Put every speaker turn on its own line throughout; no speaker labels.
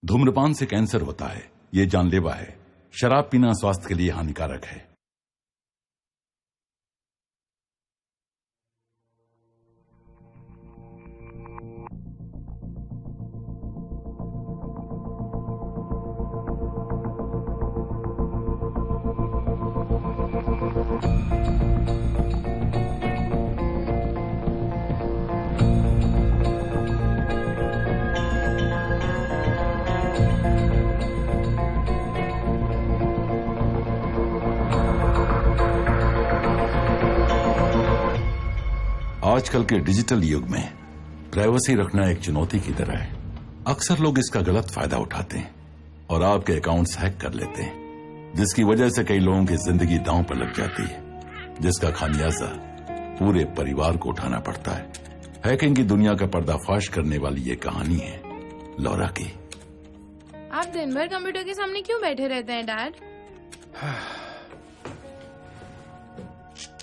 धूम्रपान से कैंसर होता है, ये जानलेवा है। शराब पीना स्वास्थ्य के लिए हानिकारक है। आजकल के डिजिटल युग में प्राइवेसी रखना एक चुनौती की तरह है। अक्सर लोग इसका गलत फायदा उठाते हैं और आपके अकाउंट्स हैक कर लेते हैं, जिसकी वजह से कई लोगों की जिंदगी दांव पर लग जाती है, जिसका खामियाजा पूरे परिवार को उठाना पड़ता है। हैकिंग की दुनिया का पर्दाफाश करने वाली ये कहानी है लौरा की।
आप दिन भर कंप्यूटर के सामने क्यों बैठे रहते हैं डैड?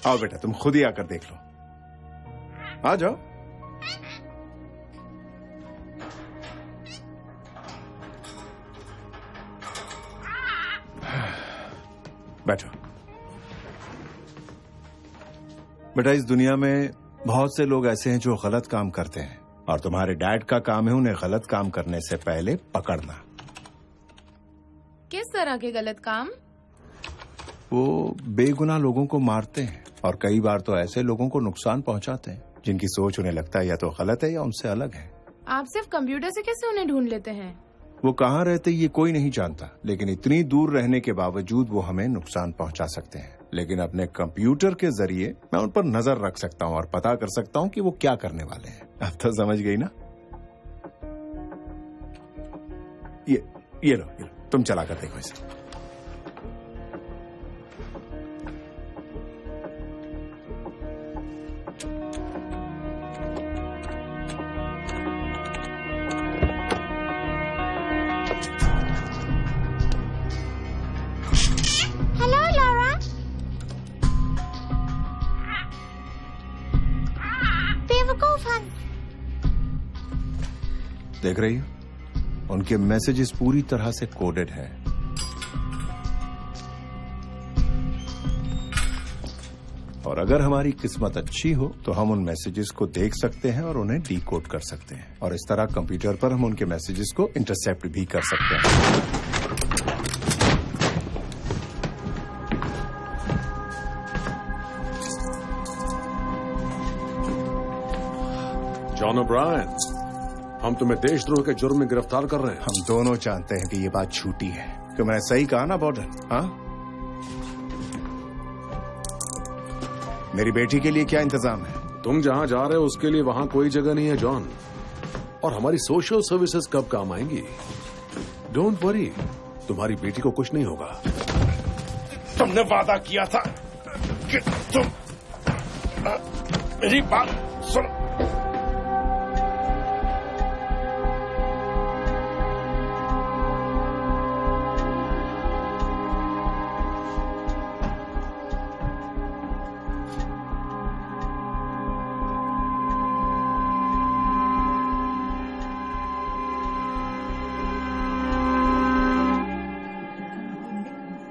आओ बेटा, तुम खुद ही आकर देख लो। आ जाओ। बैठो। बेटा, इस दुनिया में बहुत से लोग ऐसे हैं जो गलत काम करते हैं और तुम्हारे डैड का काम है उन्हें गलत काम करने से पहले पकड़ना।
किस तरह के गलत काम?
वो बेगुनाह लोगों को मारते हैं और कई बार तो ऐसे लोगों को नुकसान पहुंचाते हैं जिनकी सोच उन्हें लगता है या तो गलत है या उनसे अलग है।
आप सिर्फ कंप्यूटर से कैसे उन्हें ढूंढ लेते हैं?
वो कहाँ रहते ये कोई नहीं जानता, लेकिन इतनी दूर रहने के बावजूद वो हमें नुकसान पहुंचा सकते हैं। लेकिन अपने कंप्यूटर के जरिए मैं उन पर नजर रख सकता हूँ और पता कर सकता हूँ कि वो क्या करने वाले हैं। अब तो समझ गई ना? ये लो, तुम चला कर देखो इसे। देख रही हो, उनके मैसेजेस पूरी तरह से कोडेड हैं। और अगर हमारी किस्मत अच्छी हो तो हम उन मैसेजेस को देख सकते हैं और उन्हें डीकोड कर सकते हैं, और इस तरह कंप्यूटर पर हम उनके मैसेजेस को इंटरसेप्ट भी कर सकते हैं।
जॉन ओब्रायन, हम तुम्हें देशद्रोह के जुर्म में गिरफ्तार कर रहे हैं।
हम दोनों जानते हैं कि ये बात झूठी है। क्यों, मैंने सही कहा ना बॉर्डन? हाँ, मेरी बेटी के लिए क्या इंतजाम है?
तुम जहां जा रहे हो उसके लिए वहां कोई जगह नहीं है जॉन, और हमारी सोशल सर्विसेज कब काम आएंगी? डोंट वरी, तुम्हारी बेटी को कुछ नहीं होगा।
तुमने वादा किया था कि तुम मेरी बात सुनो।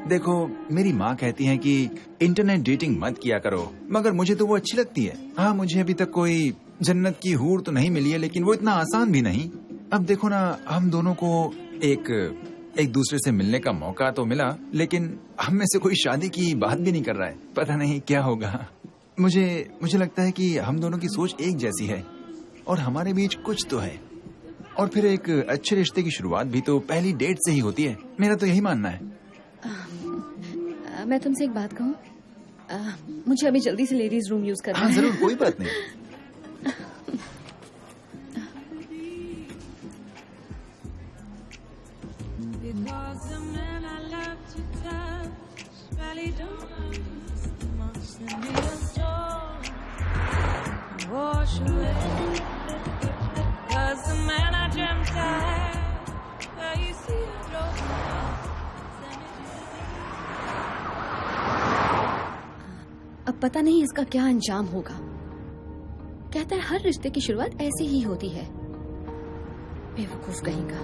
देखो, मेरी माँ कहती है कि इंटरनेट डेटिंग मत किया करो, मगर मुझे तो वो अच्छी लगती है। हाँ, मुझे अभी तक कोई जन्नत की हूर तो नहीं मिली है, लेकिन वो इतना आसान भी नहीं। अब देखो ना, हम दोनों को एक दूसरे से मिलने का मौका तो मिला, लेकिन हम में से कोई शादी की बात भी नहीं कर रहा है। पता नहीं क्या होगा। मुझे लगता है कि हम दोनों की सोच एक जैसी है और हमारे बीच कुछ तो है। और फिर एक अच्छे रिश्ते की शुरुआत भी तो पहली डेट से ही होती है। मेरा तो यही मानना है।
मैं तुमसे एक बात कहूँ? मुझे अभी जल्दी से लेडीज रूम यूज करना है।
हाँ, जरूर, कोई बात नहीं।
अब पता नहीं इसका क्या अंजाम होगा। कहता है हर रिश्ते की शुरुआत ऐसी ही होती है। बेवकूफ कहेगा।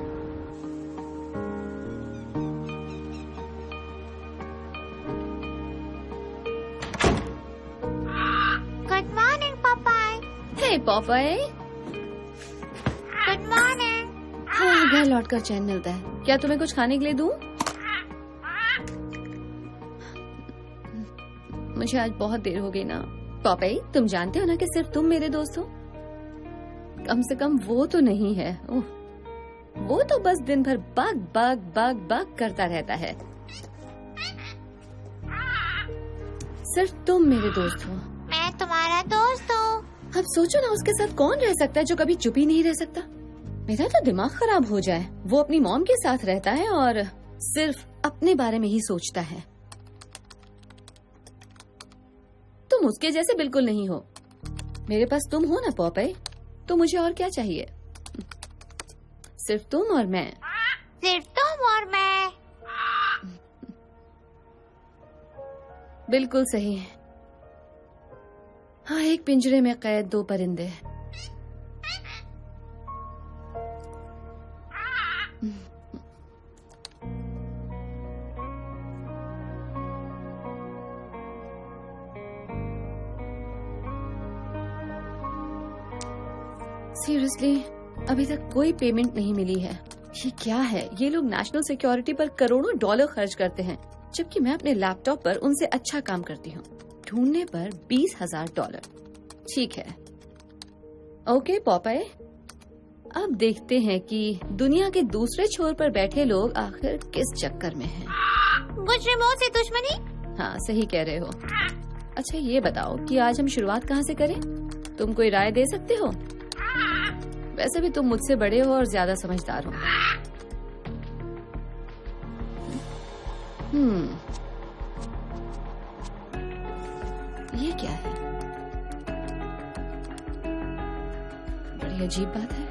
हाय पॉपाई।
Good morning.
हाँ, घर लौटकर चैन मिलता है। क्या तुम्हें कुछ खाने के लिए दूं? मुझे आज बहुत देर हो गई ना। पॉपाई, तुम जानते हो ना कि सिर्फ तुम मेरे दोस्त हो। कम से कम वो तो नहीं है। ओह, वो तो बस दिन भर बाग बाग बाग बाग करता रहता है। सिर्फ तुम मेरे दोस्त हो।
मैं तुम्हारा दोस्त हूँ।
अब सोचो ना, उसके साथ कौन रह सकता है जो कभी चुप ही नहीं रह सकता। मेरा तो दिमाग खराब हो जाए। वो अपनी मॉम के साथ रहता है और सिर्फ अपने बारे में ही सोचता है। तुम उसके जैसे बिल्कुल नहीं हो। मेरे पास तुम हो ना पॉपाई, तो मुझे और क्या चाहिए? सिर्फ तुम और मैं।
सिर्फ तुम और मैं।
बिल्कुल सही। हाँ, एक पिंजरे में कैद दो परिंदे। सीरियसली, अभी तक कोई पेमेंट नहीं मिली है। ये क्या है? ये लोग नेशनल सिक्योरिटी पर करोड़ों डॉलर खर्च करते हैं, जबकि मैं अपने लैपटॉप पर उनसे अच्छा काम करती हूँ। ढूंढने पर $20,000। ठीक है, ओके पॉपाई, अब देखते हैं कि दुनिया के दूसरे छोर पर बैठे लोग आखिर किस चक्कर में हैं।
कुछ रिमोट से दुश्मनी?
हाँ, सही कह रहे हो। अच्छा, ये बताओ कि आज हम शुरुआत कहाँ से करें? तुम कोई राय दे सकते हो? वैसे भी तुम मुझसे बड़े हो और ज्यादा समझदार हो। ये क्या है? बड़ी अजीब बात है।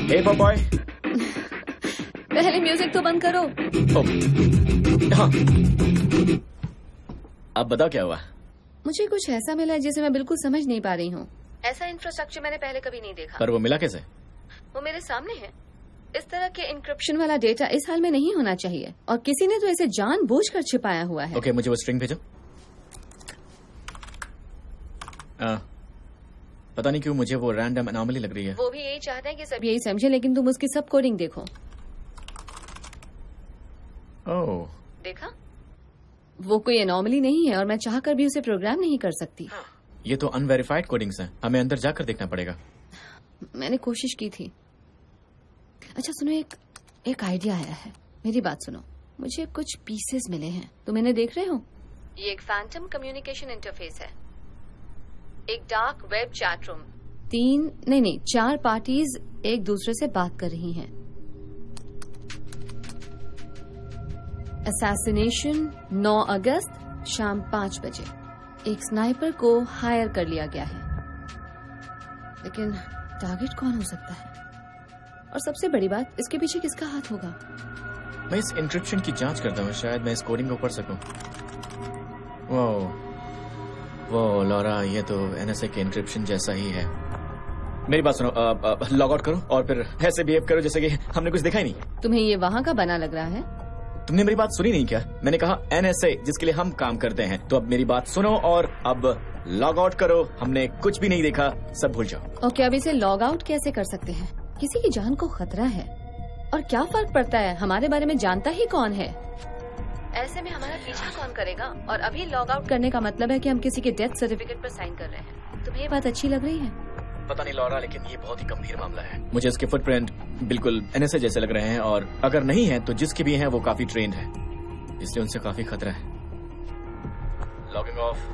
हे पॉपाई।
पहले म्यूजिक तो बंद करो।
हाँ, अब बताओ क्या हुआ?
मुझे कुछ ऐसा मिला है जिसे मैं बिल्कुल समझ नहीं पा रही हूँ। ऐसा इंफ्रास्ट्रक्चर मैंने पहले कभी नहीं देखा।
पर वो मिला कैसे?
वो मेरे सामने है। इस तरह के इंक्रिप्शन वाला डेटा इस हाल में नहीं होना चाहिए, और किसी ने तो इसे जानबूझकर छिपाया हुआ है।
ओके, मुझे वो स्ट्रिंग भेजो। पता नहीं क्यों मुझे वो रैंडम अनोमली लग रही है।
वो भी यही चाहते हैं कि सब यही समझे, लेकिन तुम उसकी सब कोडिंग देखो।
ओह,
देखा? वो कोई अनोमली नहीं है और मैं चाहकर भी उसे प्रोग्राम नहीं कर सकती।
ये तो अनवेरिफाइड कोडिंग्स हैं। हमें अंदर जाकर देखना पड़ेगा।
मैंने कोशिश की थी। अच्छा सुनो, एक आइडिया आया है। मेरी बात सुनो। मुझे कुछ पीसेस मिले हैं, तुम इन्हें देख रहे हो? ये एक फैंटम कम्युनिकेशन इंटरफेस है, एक dark web chat room, 4 parties एक दूसरे से बात कर रही हैं। असैसिनेशन 9 अगस्त शाम 5 बजे। एक स्नाइपर को हायर कर लिया गया है, लेकिन टारगेट कौन हो सकता है? और सबसे बड़ी बात, इसके पीछे किसका हाथ होगा?
मैं इस इंक्रिप्शन की जांच करता हूँ, शायद मैं इस कोडिंग को पढ़ सकूं। वो लॉरा, ये तो एनएसए के इंक्रिप्शन जैसा ही है। मेरी बात सुनो, लॉग आउट करो और फिर ऐसे बिहेव करो जैसे कि हमने कुछ देखा ही नहीं।
तुम्हें ये वहाँ का बना लग रहा है?
तुमने मेरी बात सुनी नहीं क्या? मैंने कहा एनएसए, जिसके लिए हम काम करते हैं। तो अब मेरी बात सुनो और अब लॉग आउट करो। हमने कुछ भी नहीं देखा, सब भूल जाओ।
ओके, अब इसे लॉग आउट कैसे कर सकते हैं? किसी की जान को खतरा है, और क्या फर्क पड़ता है, हमारे बारे में जानता ही कौन है? ऐसे में हमारा पीछा कौन करेगा? और अभी लॉग आउट करने का मतलब है कि हम किसी के डेथ सर्टिफिकेट पर साइन कर रहे हैं। तुम्हें ये बात अच्छी लग रही है?
पता नहीं लॉरा, लेकिन ये बहुत ही गंभीर मामला है। मुझे इसके फुटप्रिंट बिल्कुल एनएसए जैसे लग रहे हैं, और अगर नहीं है तो जिसके भी हैं वो काफी ट्रेंड है, इसलिए उनसे काफी खतरा है। Logging off.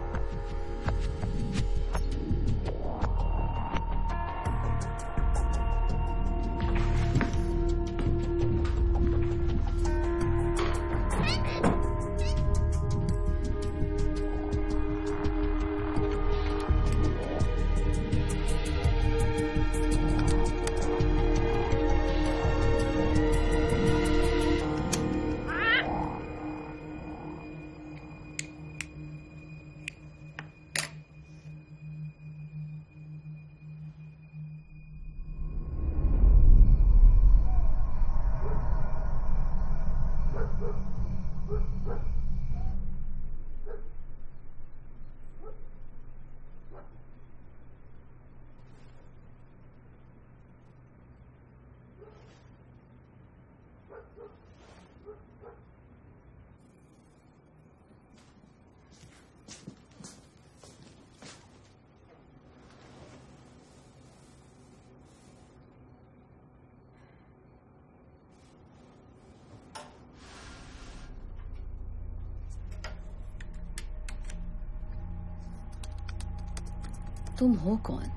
तुम हो कौन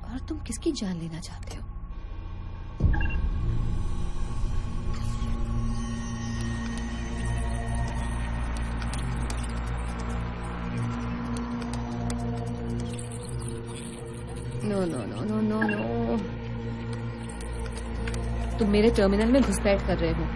और तुम किसकी जान लेना चाहते हो? No no no no no no, तुम मेरे टर्मिनल में घुसपैठ कर रहे हो।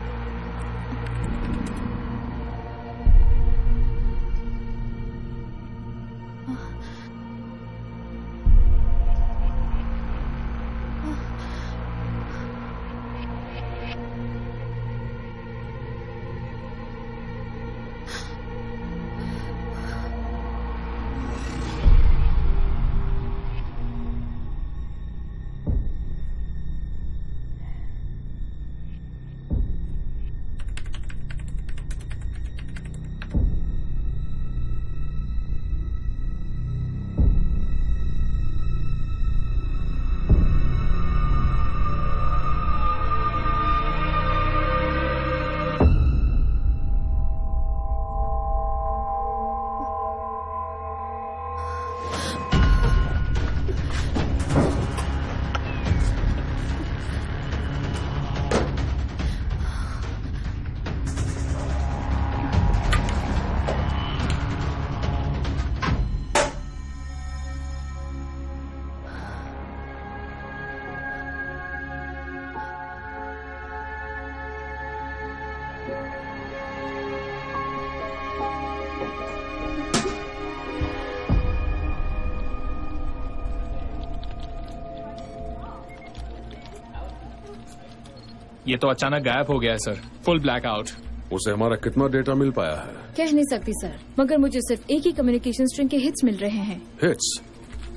ये तो अचानक गायब हो गया है सर, फुल ब्लैकआउट।
उसे हमारा कितना डेटा मिल पाया है?
कह नहीं सकती सर, मगर मुझे सिर्फ एक ही कम्युनिकेशन स्ट्रिंग के हिट्स मिल रहे हैं।
हिट्स?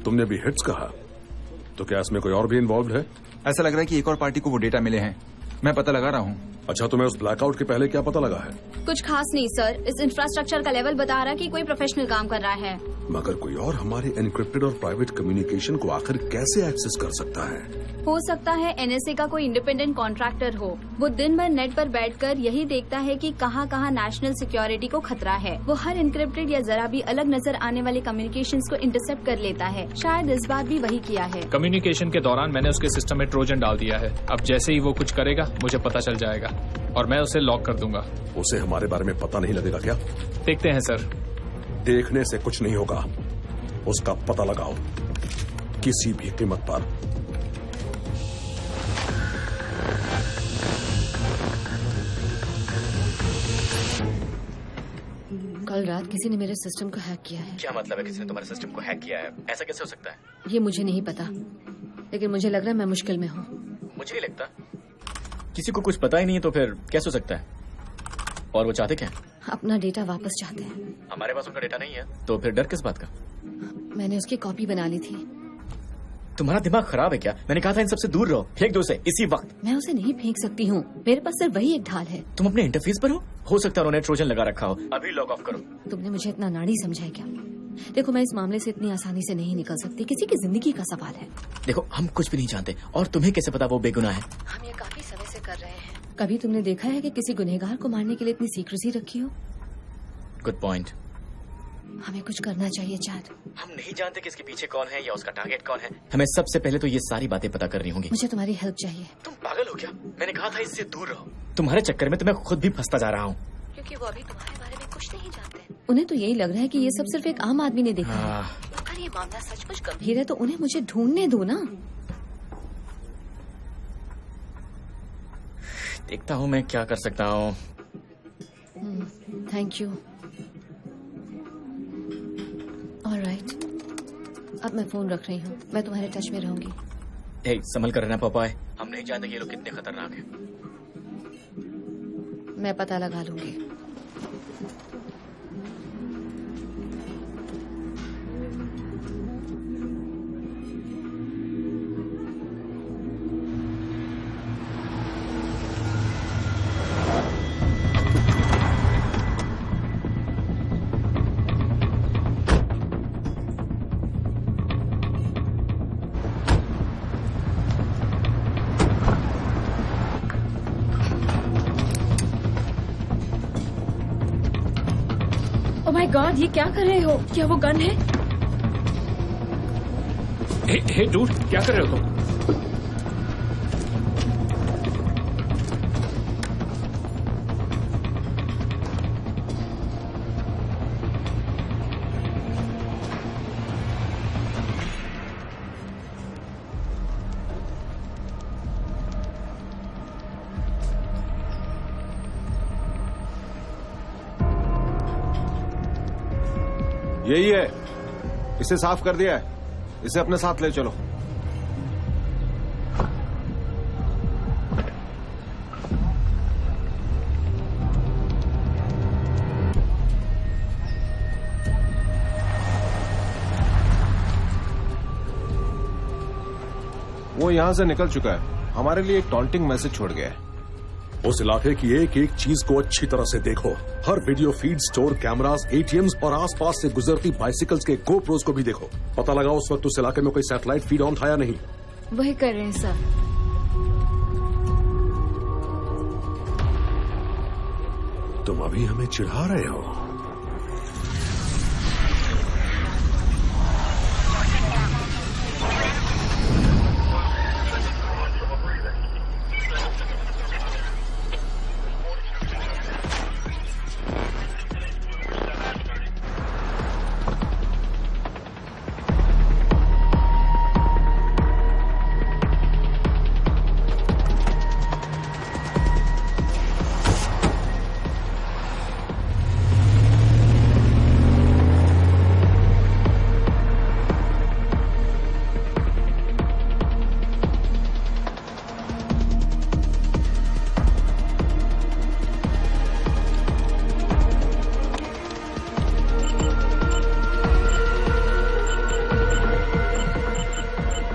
तुमने भी हिट्स कहा, तो क्या इसमें कोई और भी इन्वॉल्व है?
ऐसा लग रहा है कि एक और पार्टी को वो डेटा मिले हैं। मैं पता लगा रहा हूँ।
अच्छा, तुम्हें उस ब्लैकआउट के पहले क्या पता लगा है?
कुछ खास नहीं सर, इस इंफ्रास्ट्रक्चर का लेवल बता रहा कि कोई प्रोफेशनल काम कर रहा है।
मगर कोई और हमारे एनक्रिप्टेड और प्राइवेट कम्युनिकेशन को आखिर कैसे एक्सेस कर सकता है?
हो सकता है एनएसए का कोई इंडिपेंडेंट कॉन्ट्रैक्टर हो। वो दिन भर नेट पर बैठकर यही देखता है कि कहाँ कहाँ नेशनल सिक्योरिटी को खतरा है। वो हर इनक्रिप्टेड या जरा भी अलग नजर आने वाले कम्युनिकेशंस को इंटरसेप्ट कर लेता है। शायद इस बार भी वही किया है।
कम्युनिकेशन के दौरान मैंने उसके सिस्टम में ट्रोजन डाल दिया है। अब जैसे ही वो कुछ करेगा मुझे पता चल जाएगा और मैं उसे लॉक कर दूंगा।
उसे हमारे बारे में पता नहीं लगेगा क्या?
देखते हैं सर।
देखने से कुछ नहीं होगा, उसका पता लगाओ किसी भी कीमत पर।
कल रात किसी ने मेरे सिस्टम को हैक किया है।
क्या मतलब है किसी ने तुम्हारे सिस्टम को हैक किया है? ऐसा कैसे हो सकता है?
ये मुझे नहीं पता, लेकिन मुझे लग रहा है मैं मुश्किल में हूँ।
मुझे नहीं लगता। किसी को कुछ पता ही नहीं है तो फिर कैसे हो सकता है? और वो चाहते क्या?
अपना डेटा वापस चाहते हैं।
हमारे पास उनका डेटा नहीं है तो फिर डर किस बात का?
मैंने उसकी कॉपी बना ली थी।
तुम्हारा दिमाग खराब है क्या? मैंने कहा था इन सबसे दूर रहो, फेंक दो उसे इसी वक्त।
मैं उसे नहीं फेंक सकती हूँ, मेरे पास सिर्फ वही एक ढाल है।
तुम अपने इंटरफेस पर हो सकता है उन्होंने ट्रोजन लगा रखा हो। अभी लॉग ऑफ करो।
तुमने मुझे इतना नाड़ी समझा है क्या? देखो, मैं इस मामले से इतनी आसानी से नहीं निकल सकती। किसी की जिंदगी का सवाल है।
देखो, हम कुछ भी नहीं जानते और तुम्हें कैसे पता वो बेगुनाह है?
हम ये काफी समय से कर रहे हैं। कभी तुमने देखा है कि किसी गुनहगार को मारने के लिए इतनी सीक्रेसी रखी हो?
Good point.
हमें कुछ करना चाहिए चैट।
हम नहीं जानते कि इसके पीछे कौन है या उसका टारगेट कौन है। हमें सबसे पहले तो ये सारी बातें पता करनी होंगी।
मुझे तुम्हारी हेल्प चाहिए।
तुम पागल हो क्या? मैंने कहा था इससे दूर रहो। तुम्हारे चक्कर में तो मैं खुद भी फंसता जा रहा हूँ।
क्योंकि वो अभी तुम्हारे बारे में कुछ नहीं जानते। उन्हें तो यही लग रहा है कि ये सब सिर्फ एक आम आदमी ने देखा है। अगर ये मामला सचमुच गंभीर है तो उन्हें मुझे ढूंढने दो ना।
देखता हूँ मैं क्या कर सकता हूँ।
Thank you. ऑलराइट, अब मैं फोन रख रही हूँ। मैं तुम्हारे टच में रहूंगी।
हे, संभल कर रहना पापाए। हम नहीं जानते कि ये लोग कितने खतरनाक हैं।
मैं पता लगा लूंगी।
ओह माय गॉड, ये क्या कर रहे हो? क्या वो गन है?
हे डूड, क्या कर रहे हो तुम?
यही है, इसे साफ कर दिया है, इसे अपने साथ ले चलो। वो यहां से निकल चुका है, हमारे लिए एक टॉन्टिंग मैसेज छोड़ गया है।
उस इलाके की एक एक चीज को अच्छी तरह से देखो। हर video feed, store cameras, ATMs और आसपास से गुजरती बाइसिकल्स के गोप्रोस को भी देखो। पता लगाओ उस वक्त उस इलाके में कोई सैटेलाइट फीड ऑन था या नहीं।
वही कर रहे हैं सर।
तुम अभी हमें चिढ़ा रहे हो।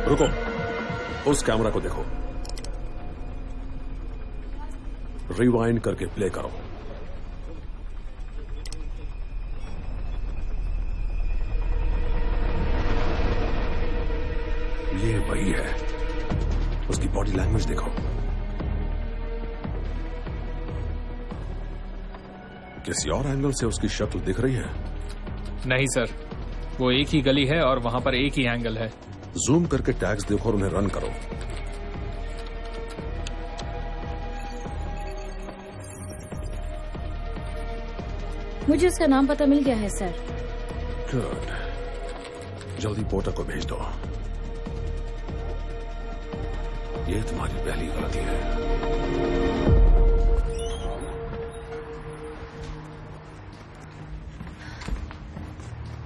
रुको, उस कैमरा को देखो, रिवाइंड करके प्ले करो। ये वही है, उसकी बॉडी लैंग्वेज देखो। किसी और एंगल से उसकी शक्ल दिख रही है?
नहीं सर, वो एक ही गली है और वहां पर एक ही एंगल है।
जूम करके टैग्स देखो और उन्हें रन करो।
मुझे उसका नाम पता मिल गया है सर।
गुड, जल्दी पोर्टर को भेज दो। ये तुम्हारी पहली गलती है।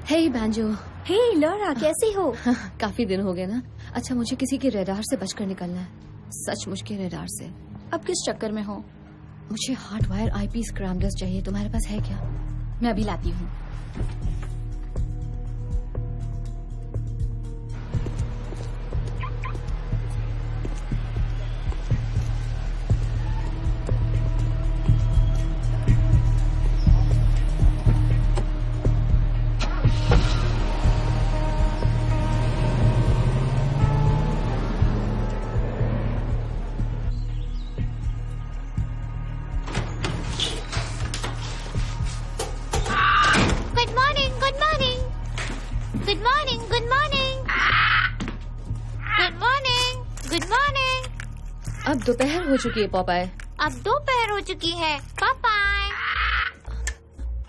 हे बैंजो।
हे लॉरा, कैसी हो?
काफी दिन हो गए ना। अच्छा, मुझे किसी के रेडार से बचकर निकलना है, सचमुच के रेडार से।
अब किस चक्कर में हो?
मुझे हार्ड वायर आईपी स्क्रैम्बलर्स चाहिए, तुम्हारे पास है क्या?
मैं अभी लाती हूँ।
अब दोपहर हो चुकी है पॉपाय।
अब दोपहर हो चुकी है पॉपाय।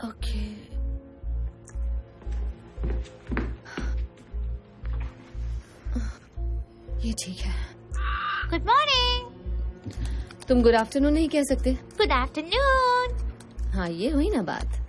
ओके। ये ठीक है।
Good morning.
तुम गुड आफ्टरनून नहीं कह सकते?
Good afternoon.
हाँ, ये हुई ना बात।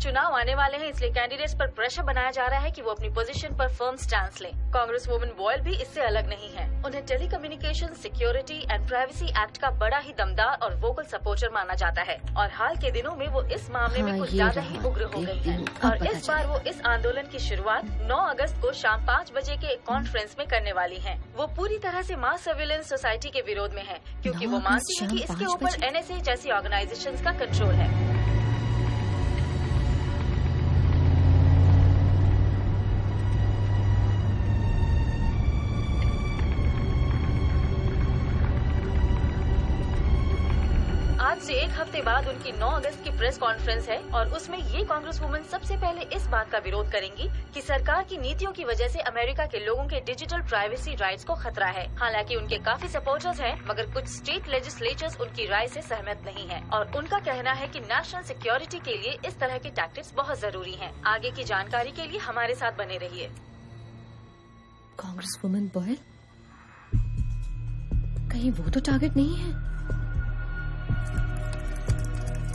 चुनाव आने वाले हैं, इसलिए कैंडिडेट्स पर प्रेशर बनाया जा रहा है कि वो अपनी पोजीशन पर फर्म स्टैंड लें। कांग्रेस वुमेन बॉयल भी इससे अलग नहीं है। उन्हें telecommunication security and privacy act का बड़ा ही दमदार और वोकल सपोर्टर माना जाता है और हाल के दिनों में वो इस मामले में कुछ ज्यादा ही उग्र हो गई है। और इस बार वो इस आंदोलन की शुरुआत 9 अगस्त को शाम 5 बजे के एक कॉन्फ्रेंस में करने वाली है। वो पूरी तरह से मास सर्विलेंस सोसाइटी के विरोध में है, क्योंकि वो मानती है कि इसके ऊपर NSA जैसी ऑर्गेनाइजेशंस का कंट्रोल है। आज से एक हफ्ते बाद उनकी 9 अगस्त की प्रेस कॉन्फ्रेंस है और उसमें ये कांग्रेस वुमन सबसे पहले इस बात का विरोध करेंगी कि सरकार की नीतियों की वजह से अमेरिका के लोगों के डिजिटल प्राइवेसी राइट्स को खतरा है। हालांकि उनके काफी सपोर्टर्स हैं, मगर कुछ स्टेट लेजिस्लेचर्स उनकी राय से सहमत नहीं है और उनका कहना है कि नेशनल सिक्योरिटी के लिए इस तरह के टैक्टिक्स बहुत जरूरी हैं। आगे की जानकारी के लिए हमारे साथ बने रहिए।
कांग्रेस वुमन बॉयल, कहीं वो तो टारगेट नहीं है?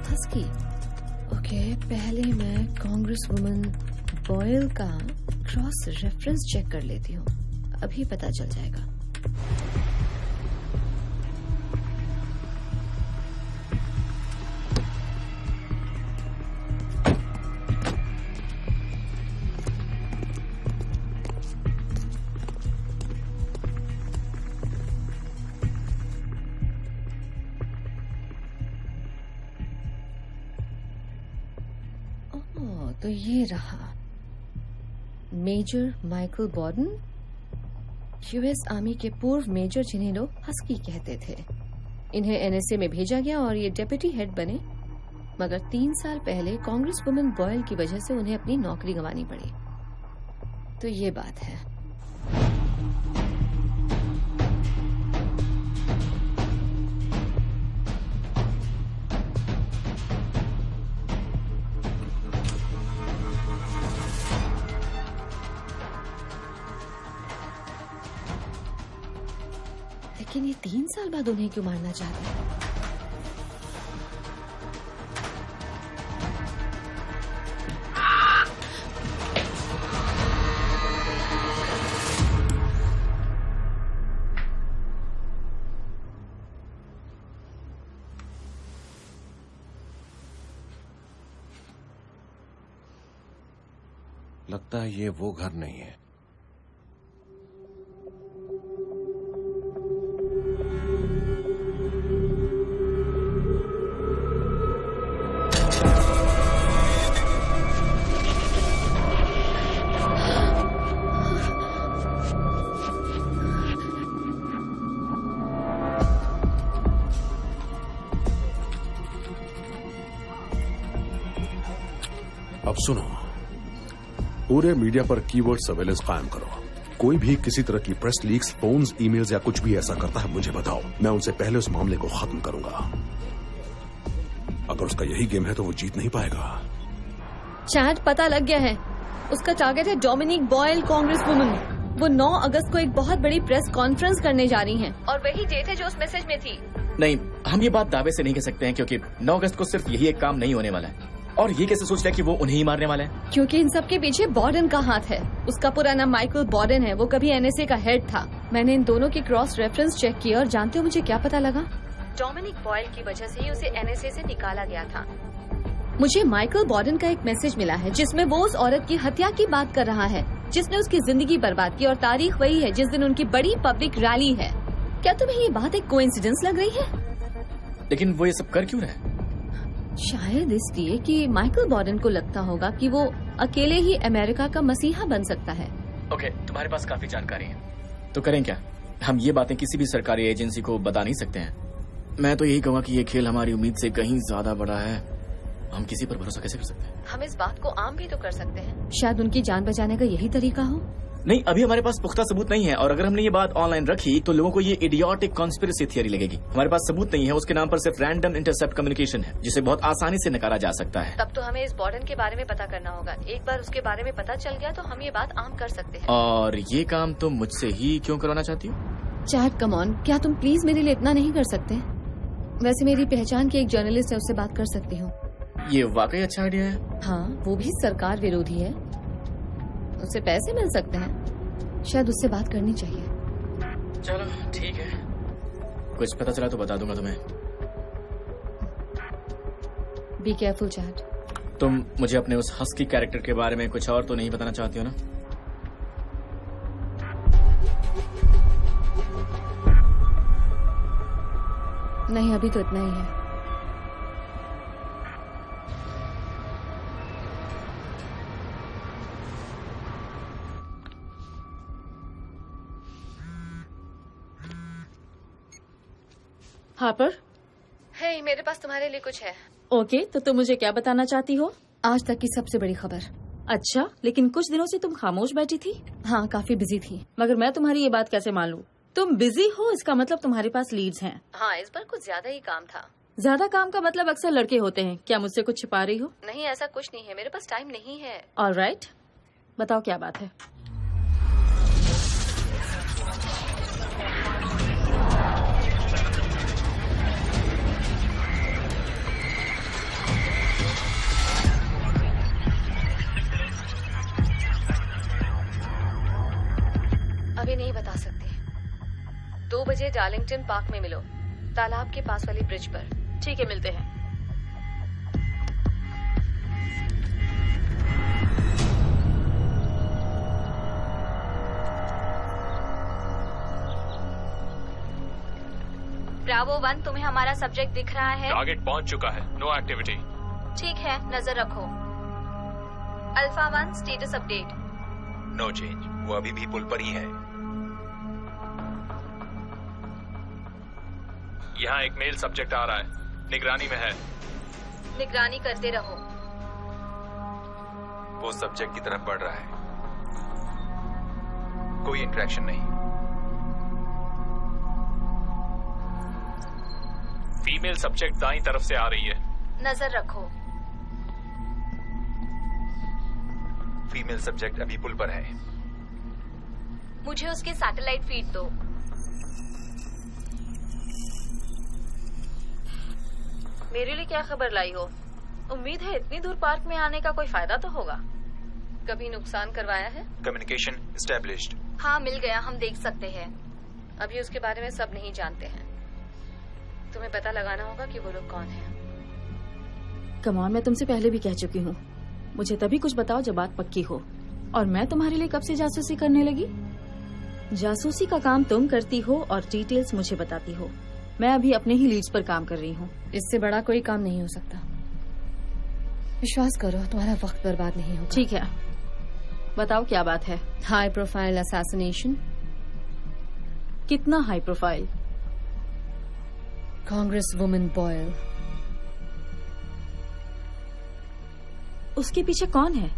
हस्की, ओके, पहले मैं कांग्रेस वुमन बॉयल का क्रॉस रेफरेंस चेक कर लेती हूँ, अभी पता चल जाएगा। तो ये रहा मेजर माइकल बॉर्डन, यूएस आर्मी के पूर्व मेजर जिन्हें लोग हस्की कहते थे। इन्हें एनएसए में भेजा गया और ये डेप्यूटी हेड बने, मगर 3 साल पहले कांग्रेस वुमन बॉयल की वजह से उन्हें अपनी नौकरी गंवानी पड़ी। तो ये बात है। लेकिन ये 3 साल बाद उन्हें क्यों मारना चाहते हैं?
लगता है ये वो घर नहीं है।
अब सुनो, पूरे मीडिया पर कीवर्ड सर्वेलेंस कायम करो। कोई भी किसी तरह की प्रेस लीक्स, फोन्स, ईमेल्स या कुछ भी ऐसा करता है मुझे बताओ, मैं उनसे पहले उस मामले को खत्म करूंगा। अगर उसका यही गेम है तो वो जीत नहीं पाएगा।
चैट पता लग गया है, उसका टारगेट है डोमिनिक बॉयल, कांग्रेस वुमन। वो 9 अगस्त को एक बहुत बड़ी प्रेस कॉन्फ्रेंस करने जा रही हैं और वही डेट है जो उस मैसेज में थी।
नहीं, हम ये बात दावे से नहीं कह सकते हैं क्योंकि 9 अगस्त को सिर्फ यही एक काम नहीं होने वाला है। और ये कैसे सोच लिया कि वो उन्हें ही मारने वाला है?
क्योंकि इन सब के पीछे बॉर्डन का हाथ है। उसका पूरा नाम माइकल बॉर्डन है, वो कभी एनएसए का हेड था। मैंने इन दोनों की क्रॉस रेफरेंस चेक किया और जानते हो मुझे क्या पता लगा? डोमिनिक बॉयल की वजह से ही उसे एनएसए से निकाला गया था। मुझे माइकल बॉर्डन का एक मैसेज मिला है जिसमें वो उस औरत की हत्या की बात कर रहा है जिसने उसकी जिंदगी बर्बाद की, और तारीख वही है जिस दिन उनकी बड़ी पब्लिक रैली है। क्या तुम्हें ये बात एक कोइंसिडेंस लग रही है?
लेकिन वो ये सब कर क्यों रहा है?
शायद इसलिए कि माइकल बॉर्डन को लगता होगा कि वो अकेले ही अमेरिका का मसीहा बन सकता है।
ओके, तुम्हारे पास काफी जानकारी है, तो करें क्या? हम ये बातें किसी भी सरकारी एजेंसी को बता नहीं सकते हैं। मैं तो यही कहूँगा कि ये खेल हमारी उम्मीद से कहीं ज्यादा बड़ा है। हम किसी पर भरोसा कैसे कर सकते हैं?
हम इस बात को आम भी तो कर सकते हैं। शायद उनकी जान बचाने का यही तरीका हो।
नहीं, अभी हमारे पास पुख्ता सबूत नहीं है, और अगर हमने ये बात ऑनलाइन रखी तो लोगों को ये इडियोटिक कॉन्स्पिरेसी थियरी लगेगी। हमारे पास सबूत नहीं है, उसके नाम पर सिर्फ रैंडम इंटरसेप्ट कम्युनिकेशन है जिसे बहुत आसानी से नकारा जा सकता है।
तब तो हमें इस बॉर्डन के बारे में पता करना होगा। एक बार उसके बारे में पता चल गया तो हम ये बात आम कर सकते हैं।
और ये काम तुम मुझसे ही क्यों करवाना चाहती हो?
चैट कम ऑन, क्या तुम प्लीज मेरे लिए इतना नहीं कर सकते? वैसे मेरी पहचान की एक जर्नलिस्ट है, उससे बात कर सकती हूँ।
ये वाकई अच्छा आइडिया है।
हाँ, वो भी सरकार विरोधी है, उससे पैसे मिल सकते हैं। शायद उससे बात करनी चाहिए।
चलो ठीक है, कुछ पता चला तो बता दूंगा तुम्हें।
Be careful chat.
तुम मुझे अपने उस हस्की कैरेक्टर के बारे में कुछ और तो नहीं बताना चाहती हो ना?
नहीं, अभी तो इतना ही है।
हार्पर,
हे, मेरे पास तुम्हारे लिए कुछ है।
ओके, तो तुम मुझे क्या बताना चाहती हो?
आज तक की सबसे बड़ी खबर।
अच्छा, लेकिन कुछ दिनों से तुम खामोश बैठी थी।
हाँ, काफी बिजी थी।
मगर मैं तुम्हारी ये बात कैसे मान लूं? तुम बिजी हो इसका मतलब तुम्हारे पास लीड्स हैं।
हाँ, इस बार कुछ ज्यादा ही काम था।
ज्यादा काम का मतलब अक्सर लड़के होते हैं। क्या मुझसे कुछ छिपा रही हो?
नहीं, ऐसा कुछ नहीं है, मेरे पास टाइम नहीं है।
ऑलराइट, बताओ क्या बात है।
अभी नहीं बता सकते। 2 बजे डार्लिंगटन पार्क में मिलो, तालाब के पास वाली ब्रिज पर।
ठीक है, मिलते हैं।
ब्रावो 1, तुम्हें हमारा सब्जेक्ट दिख रहा है?
टारगेट पहुंच चुका है, नो एक्टिविटी।
ठीक है, नजर रखो। Alpha 1, status update.
No change, वो अभी भी पुल पर ही है।
यहाँ एक मेल सब्जेक्ट आ रहा है, निगरानी में है।
निगरानी करते रहो।
वो सब्जेक्ट की तरफ बढ़ रहा है, कोई इंटरेक्शन नहीं।
फीमेल सब्जेक्ट दाईं तरफ से आ रही है।
नजर रखो।
फीमेल सब्जेक्ट अभी पुल पर है।
मुझे उसके सैटेलाइट फीड दो।
मेरे लिए क्या खबर लाई हो? उम्मीद है इतनी दूर पार्क में आने का कोई फायदा तो होगा।
कभी नुकसान करवाया है?
Communication established.
हाँ, मिल गया, हम देख सकते हैं।
अभी उसके बारे में सब नहीं जानते हैं। तुम्हें पता लगाना होगा कि वो लोग कौन हैं।
कमान, मैं तुमसे पहले भी कह चुकी हूँ, मुझे तभी कुछ बताओ जब बात पक्की हो। और मैं तुम्हारे लिए कब से जासूसी करने लगी? जासूसी का काम तुम करती हो और डिटेल्स मुझे बताती हो। मैं अभी अपने ही लीड्स पर काम कर रही हूँ।
इससे बड़ा कोई काम नहीं हो सकता। विश्वास करो, तुम्हारा वक्त बर्बाद नहीं होगा।
ठीक है, बताओ क्या बात है।
High profile assassination.
कितना high profile?
Congress women Boyle.
उसके पीछे कौन है?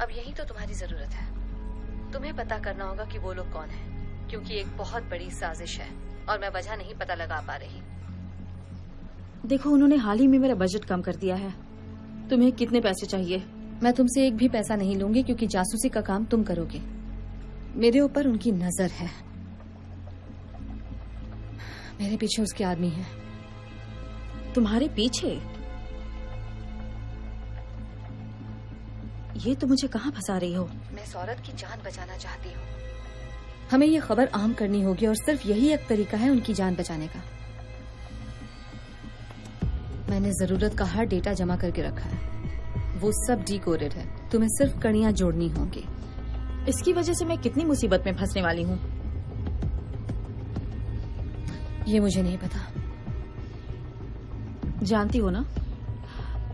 अब यही तो तुम्हारी जरूरत है। तुम्हें पता करना होगा कि वो लोग कौन है, क्योंकि एक बहुत बड़ी साजिश है और मैं वजह नहीं पता लगा पा रही।
देखो, उन्होंने हाल ही में मेरा बजट कम कर दिया है। तुम्हें कितने पैसे चाहिए?
मैं तुमसे एक भी पैसा नहीं लूंगी, क्योंकि जासूसी का काम तुम करोगे। मेरे ऊपर उनकी नजर है। मेरे पीछे उसके आदमी हैं।
तुम्हारे पीछे? ये तो मुझे कहाँ फंसा रही हो?
मैं इस औरत की जान बचाना चाहती हूँ। हमें ये खबर आम करनी होगी और सिर्फ यही एक तरीका है उनकी जान बचाने का। मैंने जरूरत का हर डेटा जमा करके रखा है। वो सब डिकोडेड है। तुम्हें सिर्फ कड़ियां जोड़नी होंगी।
इसकी वजह से मैं कितनी मुसीबत में फंसने वाली हूँ
ये मुझे नहीं पता।
जानती हो ना,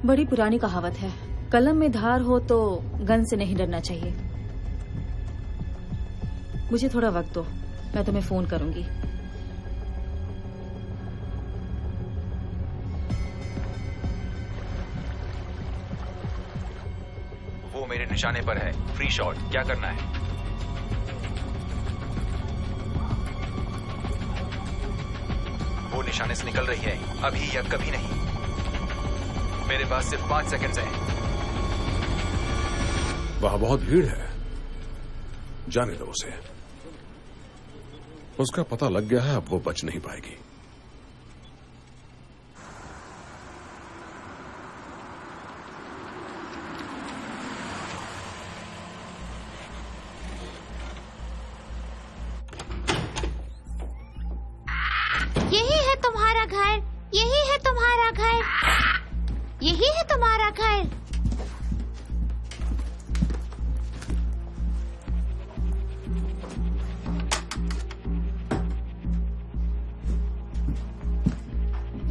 बड़ी पुरानी कहावत है, कलम में धार हो तो गन से नहीं डरना चाहिए। मुझे थोड़ा वक्त दो, मैं तुम्हें फोन करूंगी।
वो मेरे निशाने पर है। फ्री शॉट, क्या करना है? वो निशाने से निकल रही है, अभी या कभी नहीं। मेरे पास सिर्फ 5 सेकंड्स हैं।
वहां बहुत भीड़ है, जाने दो उसे। उसका पता लग गया है, अब वो बच नहीं पाएगी।
यही है तुम्हारा घर, यही है तुम्हारा घर, यही है तुम्हारा घर।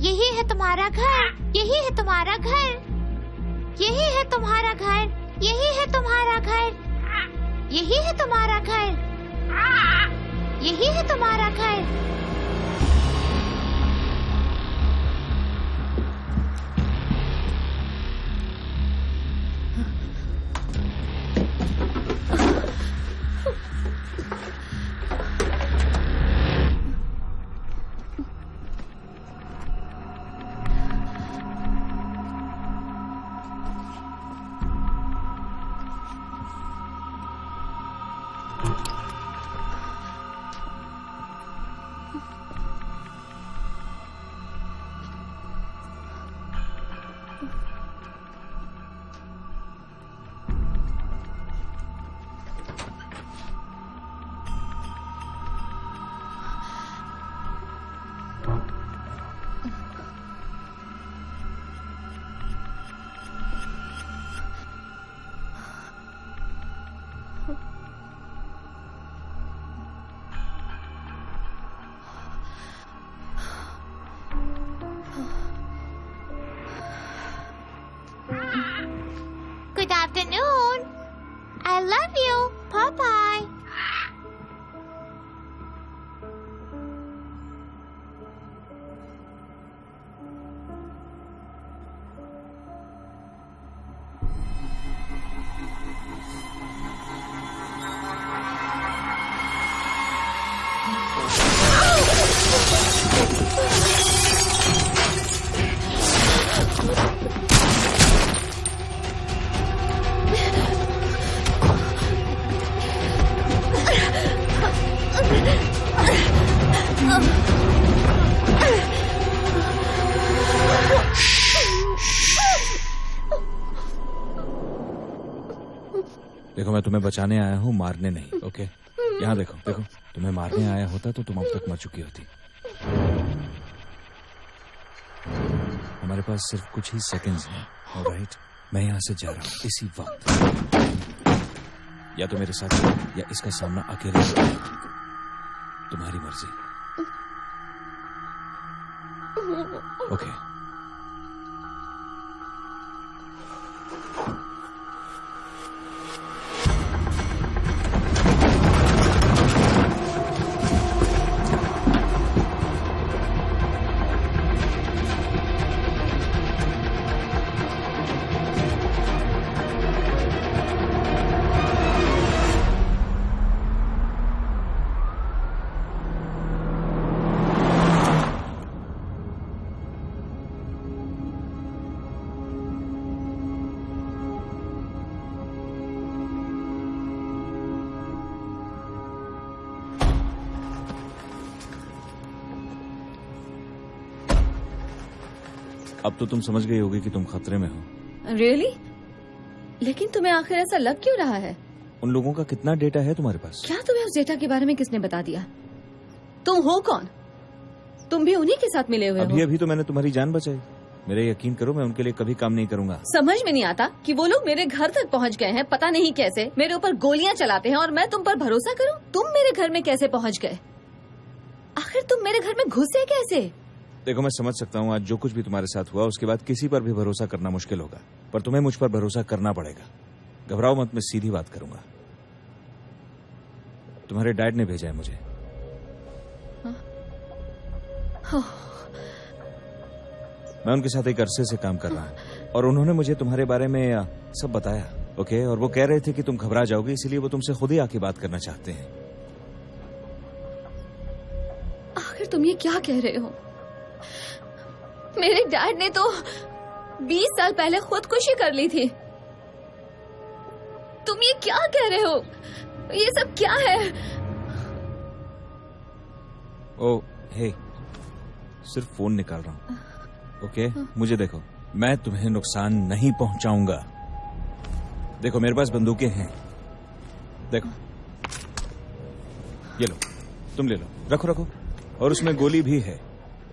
यही है तुम्हारा घर, यही है तुम्हारा घर, यही है तुम्हारा घर, यही है तुम्हारा घर, यही है तुम्हारा घर, यही है तुम्हारा घर। Good afternoon. I love you. Bye-bye.
देखो, मैं तुम्हें बचाने आया हूँ, मारने नहीं। ओके, यहाँ देखो देखो, तुम्हें मारने आया होता तो तुम अब तक मर चुकी होती। हमारे पास सिर्फ कुछ ही सेकंड्स हैं। ऑलराइट, मैं यहाँ से जा रहा हूँ इसी वक्त। या तो मेरे साथ या इसका सामना अकेले करो। तुम्हारी मर्जी। ओके। अब तो तुम समझ गई होगी कि तुम खतरे में हो।
रियली? लेकिन तुम्हें आखिर ऐसा लग क्यों रहा है?
उन लोगों का कितना डेटा है तुम्हारे पास?
क्या तुम्हें उस डेटा के बारे में किसने बता दिया? तुम हो कौन? तुम भी उन्हीं के साथ मिले हुए हो?
अभी तो मैंने तुम्हारी जान बचाई। मेरे यकीन करो, मैं उनके लिए कभी काम नहीं करूंगा।
समझ में नहीं आता कि वो लोग मेरे घर तक पहुंच गए हैं, पता नहीं कैसे, मेरे ऊपर गोलियां चलाते हैं और मैं तुम पर भरोसा करूं? तुम मेरे घर में कैसे पहुंच गए? आखिर तुम मेरे घर में घुसे कैसे?
देखो, मैं समझ सकता हूँ आज जो कुछ भी तुम्हारे साथ हुआ उसके बाद किसी पर भी भरोसा करना मुश्किल होगा, पर तुम्हें मुझ पर भरोसा करना पड़ेगा। घबराओ मत, मैं सीधी बात करूंगा। तुम्हारे डैड ने भेजा है मुझे। मैं उनके साथ एक अरसे से काम कर रहा हूँ और उन्होंने मुझे तुम्हारे बारे में सब बताया। ओके, और वो कह रहे थे कि तुम घबरा जाओगे, इसीलिए वो तुमसे खुद ही आके बात करना चाहते हैं।
आखिर तुम ये क्या कह रहे हो? मेरे डैड ने तो 20 साल पहले खुदकुशी कर ली थी। तुम ये क्या कह रहे हो? ये सब क्या है?
ओ हे, सिर्फ फोन निकाल रहा हूँ। ओके, मुझे देखो, मैं तुम्हें नुकसान नहीं पहुंचाऊंगा। देखो, मेरे पास बंदूकें हैं। देखो, ये लो, तुम ले लो, रखो रखो, और उसमें गोली भी है।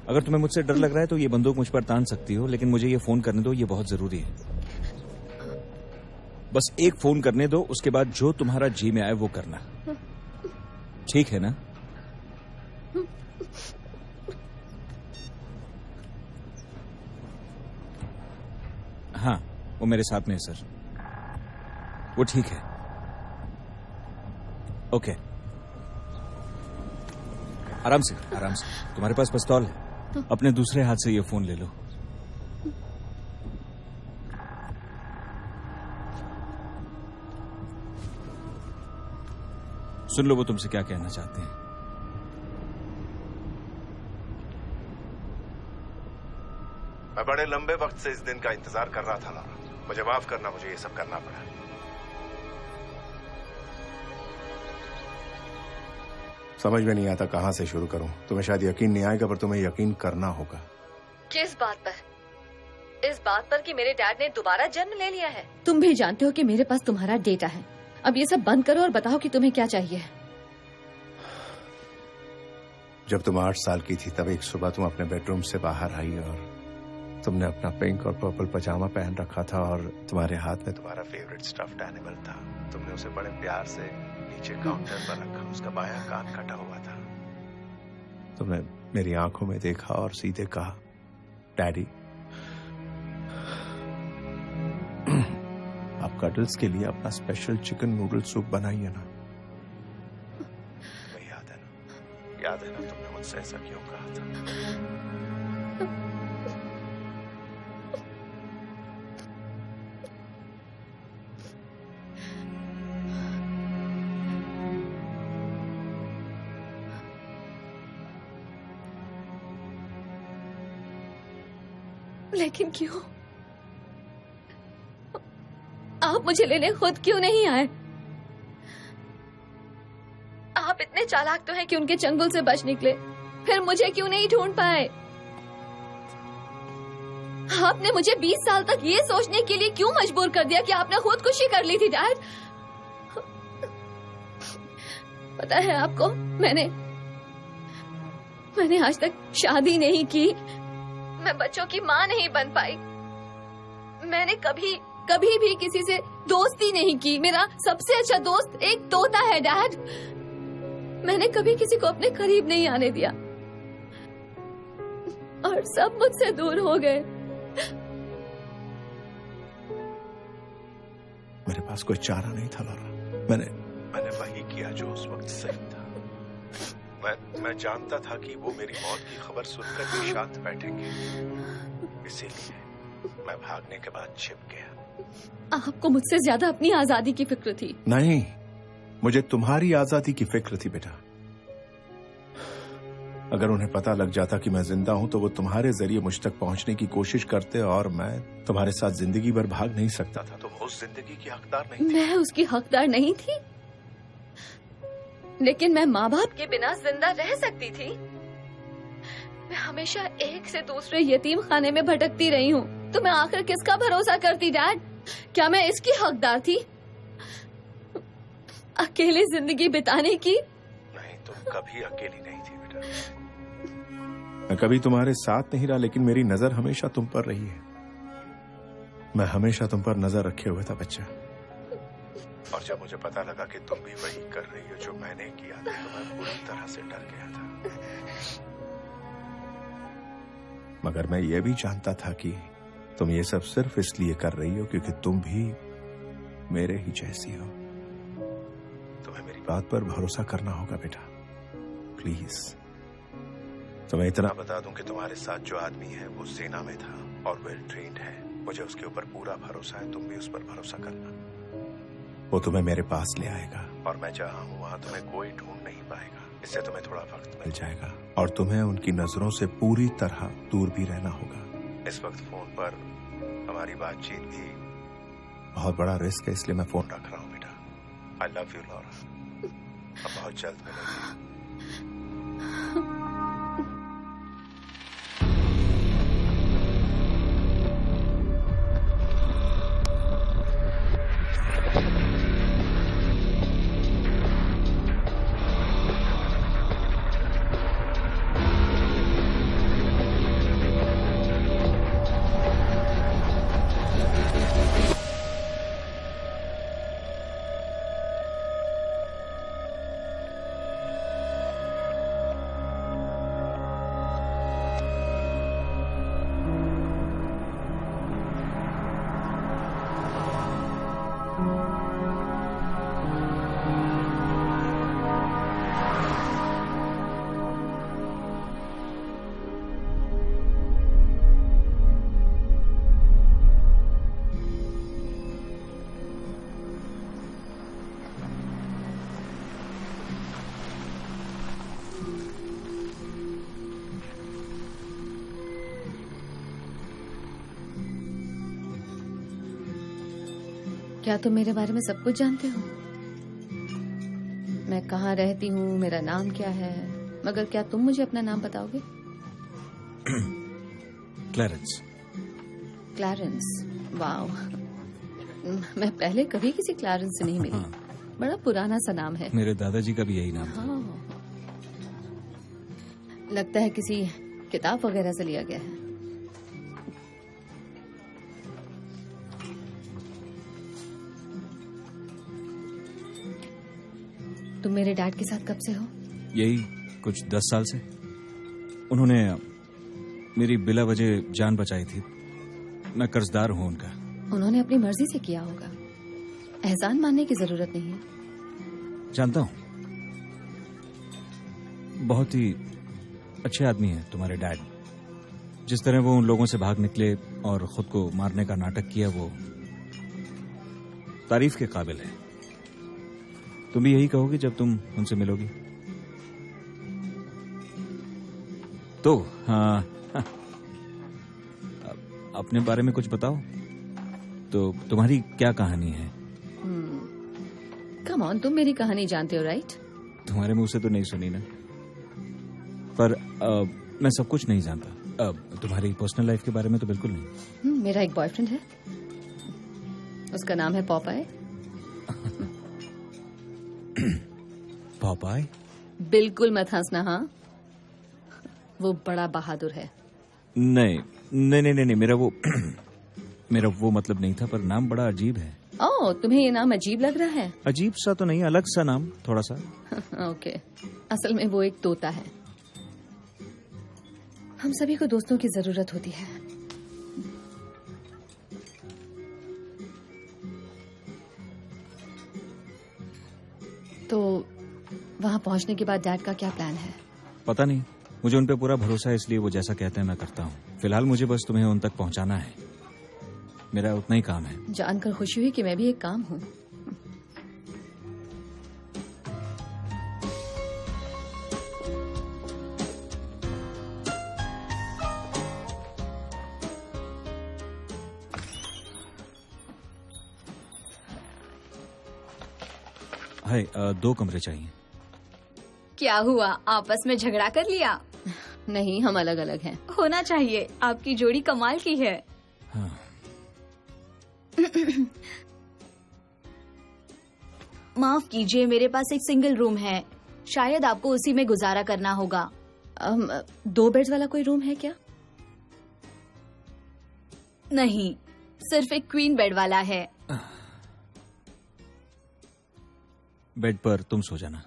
अगर तुम्हें मुझसे डर लग रहा है तो ये बंदूक मुझ पर तान सकती हो, लेकिन मुझे ये फोन करने दो, ये बहुत जरूरी है। बस एक फोन करने दो, उसके बाद जो तुम्हारा जी में आए वो करना। ठीक है ना? हाँ, वो मेरे साथ में है सर। वो ठीक है। ओके, आराम से आराम से। तुम्हारे पास पिस्तौल है, अपने दूसरे हाथ से ये फोन ले लो। सुन लो वो तुमसे क्या कहना चाहते हैं।
मैं बड़े लंबे वक्त से इस दिन का इंतजार कर रहा था लॉरा। मुझे माफ करना, मुझे ये सब करना पड़ा। समझ में नहीं आता कहाँ से शुरू करूं। तुम्हें शायद यकीन नहीं आएगा, पर तुम्हें यकीन करना होगा।
किस बात पर? इस बात पर कि मेरे डैड ने दोबारा जन्म ले लिया है। तुम भी जानते हो कि मेरे पास तुम्हारा डेटा है। अब ये सब बंद करो और बताओ कि तुम्हें क्या चाहिए।
जब तुम 8 साल की थी तब एक सुबह तुम अपने बेडरूम से बाहर आई और तुमने अपना पिंक और पर्पल पजामा पहन रखा था और तुम्हारे हाथ में तुम्हारा फेवरेट स्टफ्ड एनिमल था। तुमने उसे बड़े प्यार से नीचे काउंटर पर रखा, उसका बायां कान कटा हुआ था। तुमने मेरी आंखों में देखा और सीधे कहा, डैडी आप कटल्स के लिए अपना स्पेशल चिकन नूडल सूप बनाइए ना। याद है ना तुमने मुझसे ऐसा क्यों कहा था?
लेकिन क्यों? आप मुझे लेने खुद क्यों नहीं आए? आप इतने चालाक तो हैं कि उनके चंगुल से बच निकले, फिर मुझे क्यों नहीं ढूंढ पाए? आपने मुझे 20 साल तक ये सोचने के लिए क्यों मजबूर कर दिया कि आपने खुदकुशी कर ली थी डैड? पता है आपको, मैंने आज तक शादी नहीं की, मैं बच्चों की माँ नहीं बन पाई, मैंने कभी भी किसी से दोस्ती नहीं की। मेरा सबसे अच्छा दोस्त एक तोता है डैड। मैंने कभी किसी को अपने करीब नहीं आने दिया और सब मुझसे दूर हो गए।
मेरे पास कोई चारा नहीं था लॉरा। मैंने वही किया जो उस वक्त सही था। मैं जानता था कि वो मेरी मौत की खबर सुनकर भी शांत बैठेंगे, इसीलिए मैं भागने के बाद छिप गया।
आपको मुझसे ज्यादा अपनी आजादी की फिक्र थी।
नहीं, मुझे तुम्हारी आजादी की फिक्र थी बेटा। अगर उन्हें पता लग जाता कि मैं जिंदा हूं तो वो तुम्हारे जरिए मुझ तक पहुंचने की कोशिश करते और मैं तुम्हारे साथ जिंदगी भर भाग नहीं सकता था। तुम उस जिंदगी की हकदार नहीं थी।
मैं उसकी हकदार नहीं थी, लेकिन मैं माँ बाप के बिना जिंदा रह सकती थी। मैं हमेशा एक से दूसरे यतीम खाने में भटकती रही हूँ, तो मैं आखिर किसका भरोसा करती डैड? क्या मैं इसकी हकदार थी, अकेले जिंदगी बिताने की?
नहीं, तुम कभी अकेली नहीं थी बेटा। मैं कभी तुम्हारे साथ नहीं रहा, लेकिन मेरी नजर हमेशा तुम पर रही है। मैं हमेशा तुम पर नजर रखे हुए था बच्चा। और जब मुझे पता लगा कि तुम भी वही कर रही हो जो मैंने किया था, तो मैं पूरी तरह से डर गया था। मगर मैं ये भी जानता था कि तुम ये सब सिर्फ इसलिए कर रही हो क्योंकि तुम भी मेरे ही जैसी हो। तुम्हें मेरी बात पर भरोसा करना होगा बेटा, प्लीज। तुम्हें इतना बता दूं कि तुम्हारे साथ जो आदमी है वो सेना में था और वेल ट्रेन्ड है। मुझे उसके ऊपर पूरा भरोसा है, तुम भी उस पर भरोसा करना। वो तुम्हें मेरे पास ले आएगा और मैं जहां हूं वहां तुम्हें कोई ढूंढ नहीं पाएगा। इससे तुम्हें थोड़ा वक्त मिल जाएगा और तुम्हें उनकी नजरों से पूरी तरह दूर भी रहना होगा। इस वक्त फोन पर हमारी बातचीत भी बहुत बड़ा रिस्क है, इसलिए मैं फोन रख रहा हूँ बेटा। I love you Laura. अब बहुत जल्द मिलेंगे।
क्या तुम मेरे बारे में सब कुछ जानते हो? मैं कहाँ रहती हूँ, मेरा नाम क्या है, मगर क्या तुम मुझे अपना नाम बताओगे?
क्लैरेंस।
Clarence, wow. मैं पहले कभी किसी क्लैरेंस से नहीं मिली।
हाँ।
बड़ा पुराना सा नाम है।
मेरे दादाजी का भी यही नाम था।
हाँ। लगता है किसी किताब वगैरह से लिया गया है। तुम मेरे डैड के साथ कब से हो?
यही कुछ 10 साल से। उन्होंने मेरी बिला वजह जान बचाई थी। मैं कर्जदार हूं उनका।
उन्होंने अपनी मर्जी से किया होगा, एहसान मानने की जरूरत नहीं है।
जानता हूं, बहुत ही अच्छे आदमी हैं तुम्हारे डैड। जिस तरह वो उन लोगों से भाग निकले और खुद को मारने का नाटक किया, वो तारीफ के काबिल है। तुम भी यही कहोगी जब तुम उनसे मिलोगी? तो हाँ, अपने बारे में कुछ बताओ। तो तुम्हारी क्या कहानी है?
कम ऑन, तुम मेरी कहानी जानते हो, राइट?
तुम्हारे मुंह से तो नहीं सुनी ना, पर मैं सब कुछ नहीं जानता। तुम्हारी पर्सनल लाइफ के बारे में तो बिल्कुल नहीं।
मेरा एक बॉयफ्रेंड है, उसका नाम है पॉपाय।
पॉपाय?
बिल्कुल मत हंसना। हाँ, वो बड़ा बहादुर है।
नहीं नहीं नहीं नहीं, मेरा वो मतलब नहीं था, पर नाम बड़ा अजीब है।
ओह, तुम्हें ये नाम अजीब लग रहा है?
अजीब सा तो नहीं, अलग सा नाम थोड़ा सा।
ओके, असल में वो एक तोता है। हम सभी को दोस्तों की जरूरत होती है। तो वहां पहुंचने के बाद डैड का क्या प्लान है?
पता नहीं, मुझे उन पे पूरा भरोसा है, इसलिए वो जैसा कहते हैं मैं करता हूँ। फिलहाल मुझे बस तुम्हें उन तक पहुंचाना है, मेरा उतना ही काम है।
जानकर खुशी हुई कि मैं भी एक काम हूँ।
हाय, 2 कमरे चाहिए।
क्या हुआ, आपस में झगड़ा कर लिया?
नहीं, हम अलग अलग हैं।
होना चाहिए, आपकी जोड़ी कमाल की है।
हाँ।
माफ कीजिए, मेरे पास एक सिंगल रूम है, शायद आपको उसी में गुजारा करना होगा।
2 बेड्स वाला कोई रूम है क्या?
नहीं, सिर्फ एक क्वीन बेड वाला है।
बेड पर तुम सो जाना।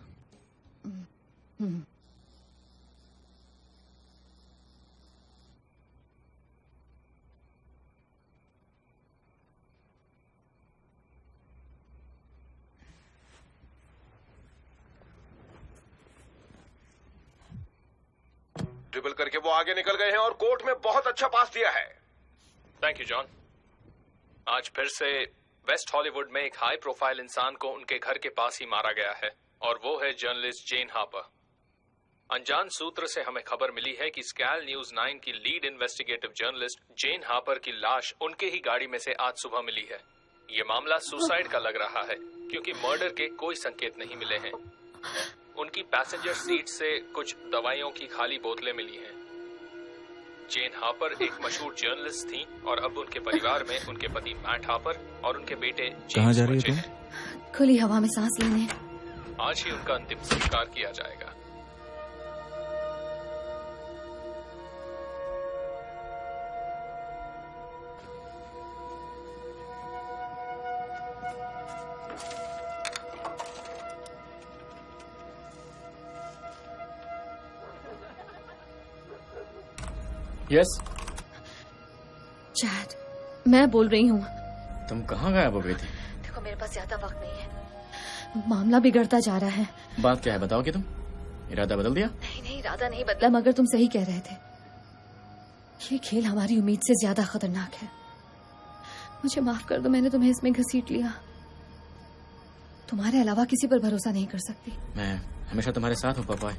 ट्रिपल करके वो आगे निकल गए हैं और कोर्ट में बहुत अच्छा पास दिया है।
Thank you John. आज फिर से वेस्ट हॉलीवुड में एक हाई प्रोफाइल इंसान को उनके घर के पास ही मारा गया है, और वो है जर्नलिस्ट जेन हापर। अनजान सूत्र से हमें खबर मिली है कि स्कैल न्यूज 9 की लीड इन्वेस्टिगेटिव जर्नलिस्ट जेन हापर की लाश उनके ही गाड़ी में से आज सुबह मिली है। ये मामला सुसाइड का लग रहा है, क्योंकि मर्डर के कोई संकेत नहीं मिले हैं। उनकी पैसेंजर सीट से कुछ दवाइयों की खाली बोतलें मिली हैं। जेन हापर एक मशहूर जर्नलिस्ट थी, और अब उनके परिवार में उनके पति मैट हापर और उनके बेटे
कहाँ जा
जेम्स
रही
बचे
है
हैं।
खुली हवा में सांस लेने।
आज ही उनका अंतिम संस्कार किया जाएगा। यस,
चैट, मैं बोल रही हूँ।
तुम कहाँ गायब हो गई थी?
देखो, मेरे पास ज्यादा वक्त नहीं है, मामला बिगड़ता जा रहा है।
बात क्या है, बताओगे? तुम इरादा बदल दिया?
नहीं, इरादा नहीं बदला, मगर तुम सही कह रहे थे। ये खेल हमारी उम्मीद से ज्यादा खतरनाक है। मुझे माफ कर दो, मैंने तुम्हें इसमें घसीट लिया। तुम्हारे अलावा किसी पर भरोसा नहीं कर सकती।
मैं हमेशा तुम्हारे साथ हूँ पापा।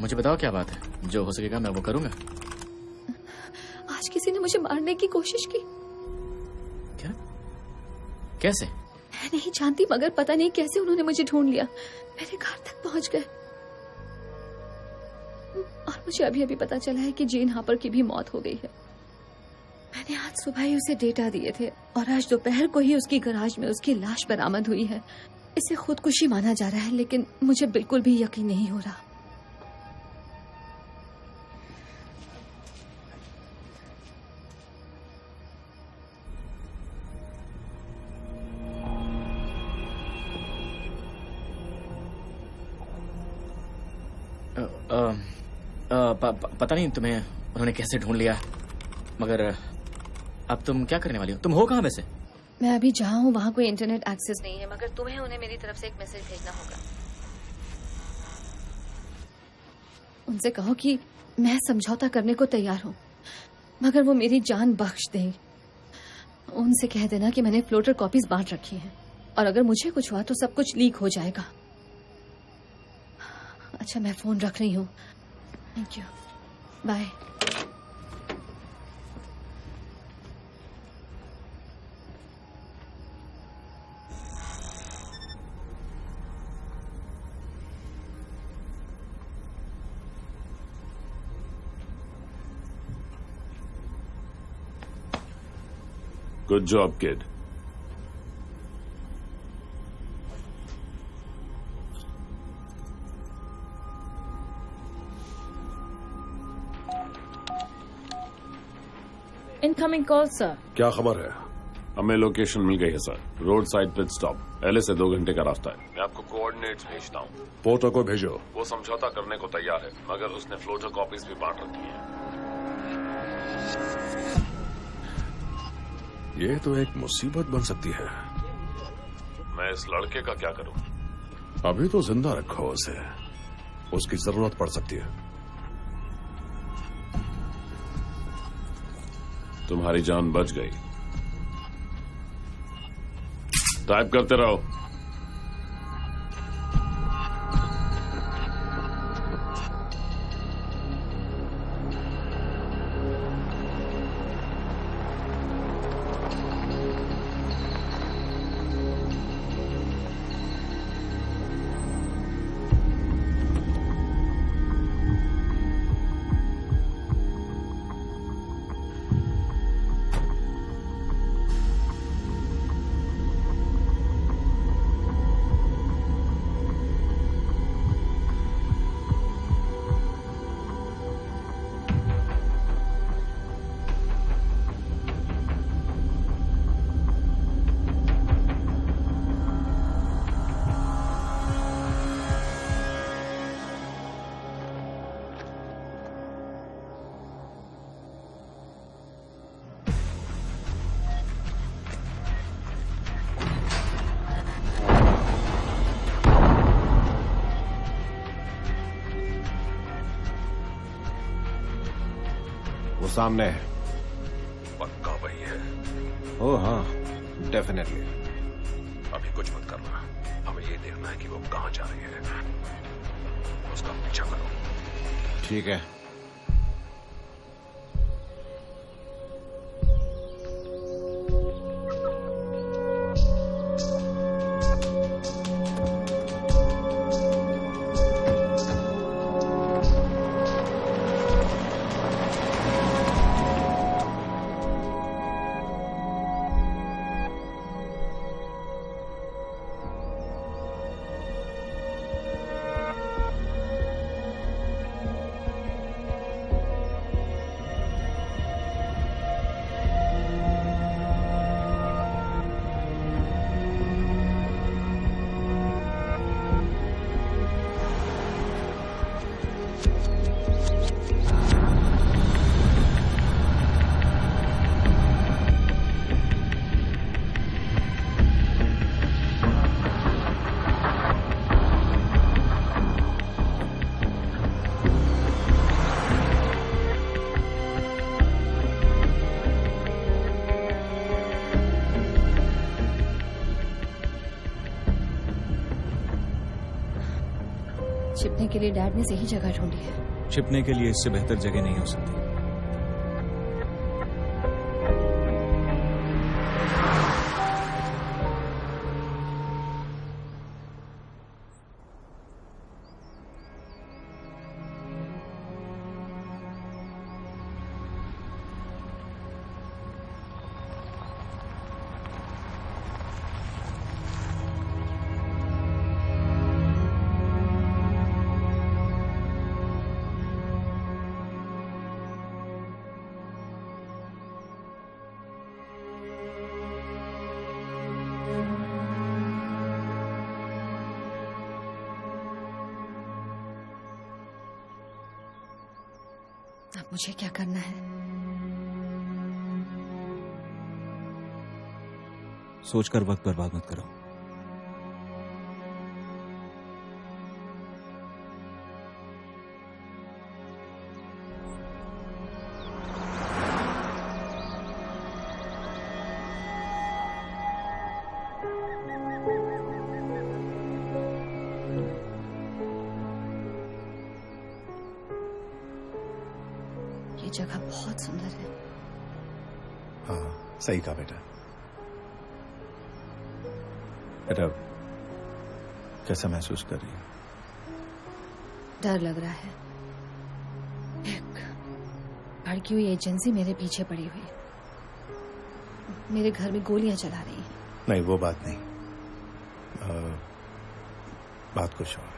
मुझे बताओ क्या बात है, जो हो सकेगा मैं वो करूंगा।
आज किसी ने मुझे मारने की कोशिश की।
क्या? कैसे?
मैं नहीं जानती, मगर पता नहीं कैसे उन्होंने मुझे ढूंढ लिया, मेरे घर तक पहुंच गए। और मुझे अभी अभी पता चला है कि जेन हापर की भी मौत हो गई है। मैंने आज सुबह ही उसे डेटा दिए थे और आज दोपहर को ही उसकी गैराज में उसकी लाश बरामद हुई है। इसे खुदकुशी माना जा रहा है, लेकिन मुझे बिल्कुल भी यकीन नहीं हो रहा।
पता नहीं तुम्हें उन्होंने कैसे ढूंढ लिया, मगर अब तुम क्या करने वाली हो? तुम हो कहाँ वैसे?
मैं अभी जहाँ हूँ वहाँ कोई इंटरनेट एक्सेस नहीं है, मगर तुम्हें उन्हें मेरी तरफ से एक मैसेज भेजना होगा। उनसे कहो कि मैं समझौता करने को तैयार हूँ, मगर वो मेरी जान बख्श दें। उनसे कह देना कि मैंने फ्लोटर कॉपीज बांट रखी हैं और अगर मुझे कुछ हुआ तो सब कुछ लीक हो जाएगा। अच्छा, मैं फोन रख रही हूँ। Thank you, bye.
Good job, kid.
Incoming call sir.
क्या खबर है?
हमें लोकेशन मिल गई है sir, road side pit stop. LA से 2 घंटे का रास्ता है। मैं आपको कोऑर्डिनेट्स भेजता हूँ।
पोर्टर को भेजो।
वो समझौता करने को तैयार है, मगर उसने फ्लोटर कॉपीज भी बांट रखी हैं।
ये तो एक मुसीबत बन सकती है।
मैं इस लड़के का क्या करूं?
अभी तो जिंदा रखो उसे, उसकी जरूरत पड़ सकती है।
तुम्हारी जान बच गई। टाइप करते रहो।
वो सामने है।
पक्का वही है?
ओह हाँ, डेफिनेटली।
अभी कुछ मत करना, हमें ये देखना है कि वो कहाँ जा रही है। उसका पीछा करो।
ठीक है।
छिपने के लिए डैड ने सही जगह ढूंढी है।
छिपने के लिए इससे बेहतर जगह नहीं हो सकती।
अब मुझे क्या करना है?
सोचकर वक्त बर्बाद मत करो।
ये जगह बहुत सुंदर है।
हाँ, सही कहा बेटा। बेटा, कैसा महसूस कर रही है?
डर लग रहा है। एक भड़की हुई एजेंसी मेरे पीछे पड़ी हुई, मेरे घर में गोलियां चला रही है।
नहीं, वो बात नहीं। बात कुछ और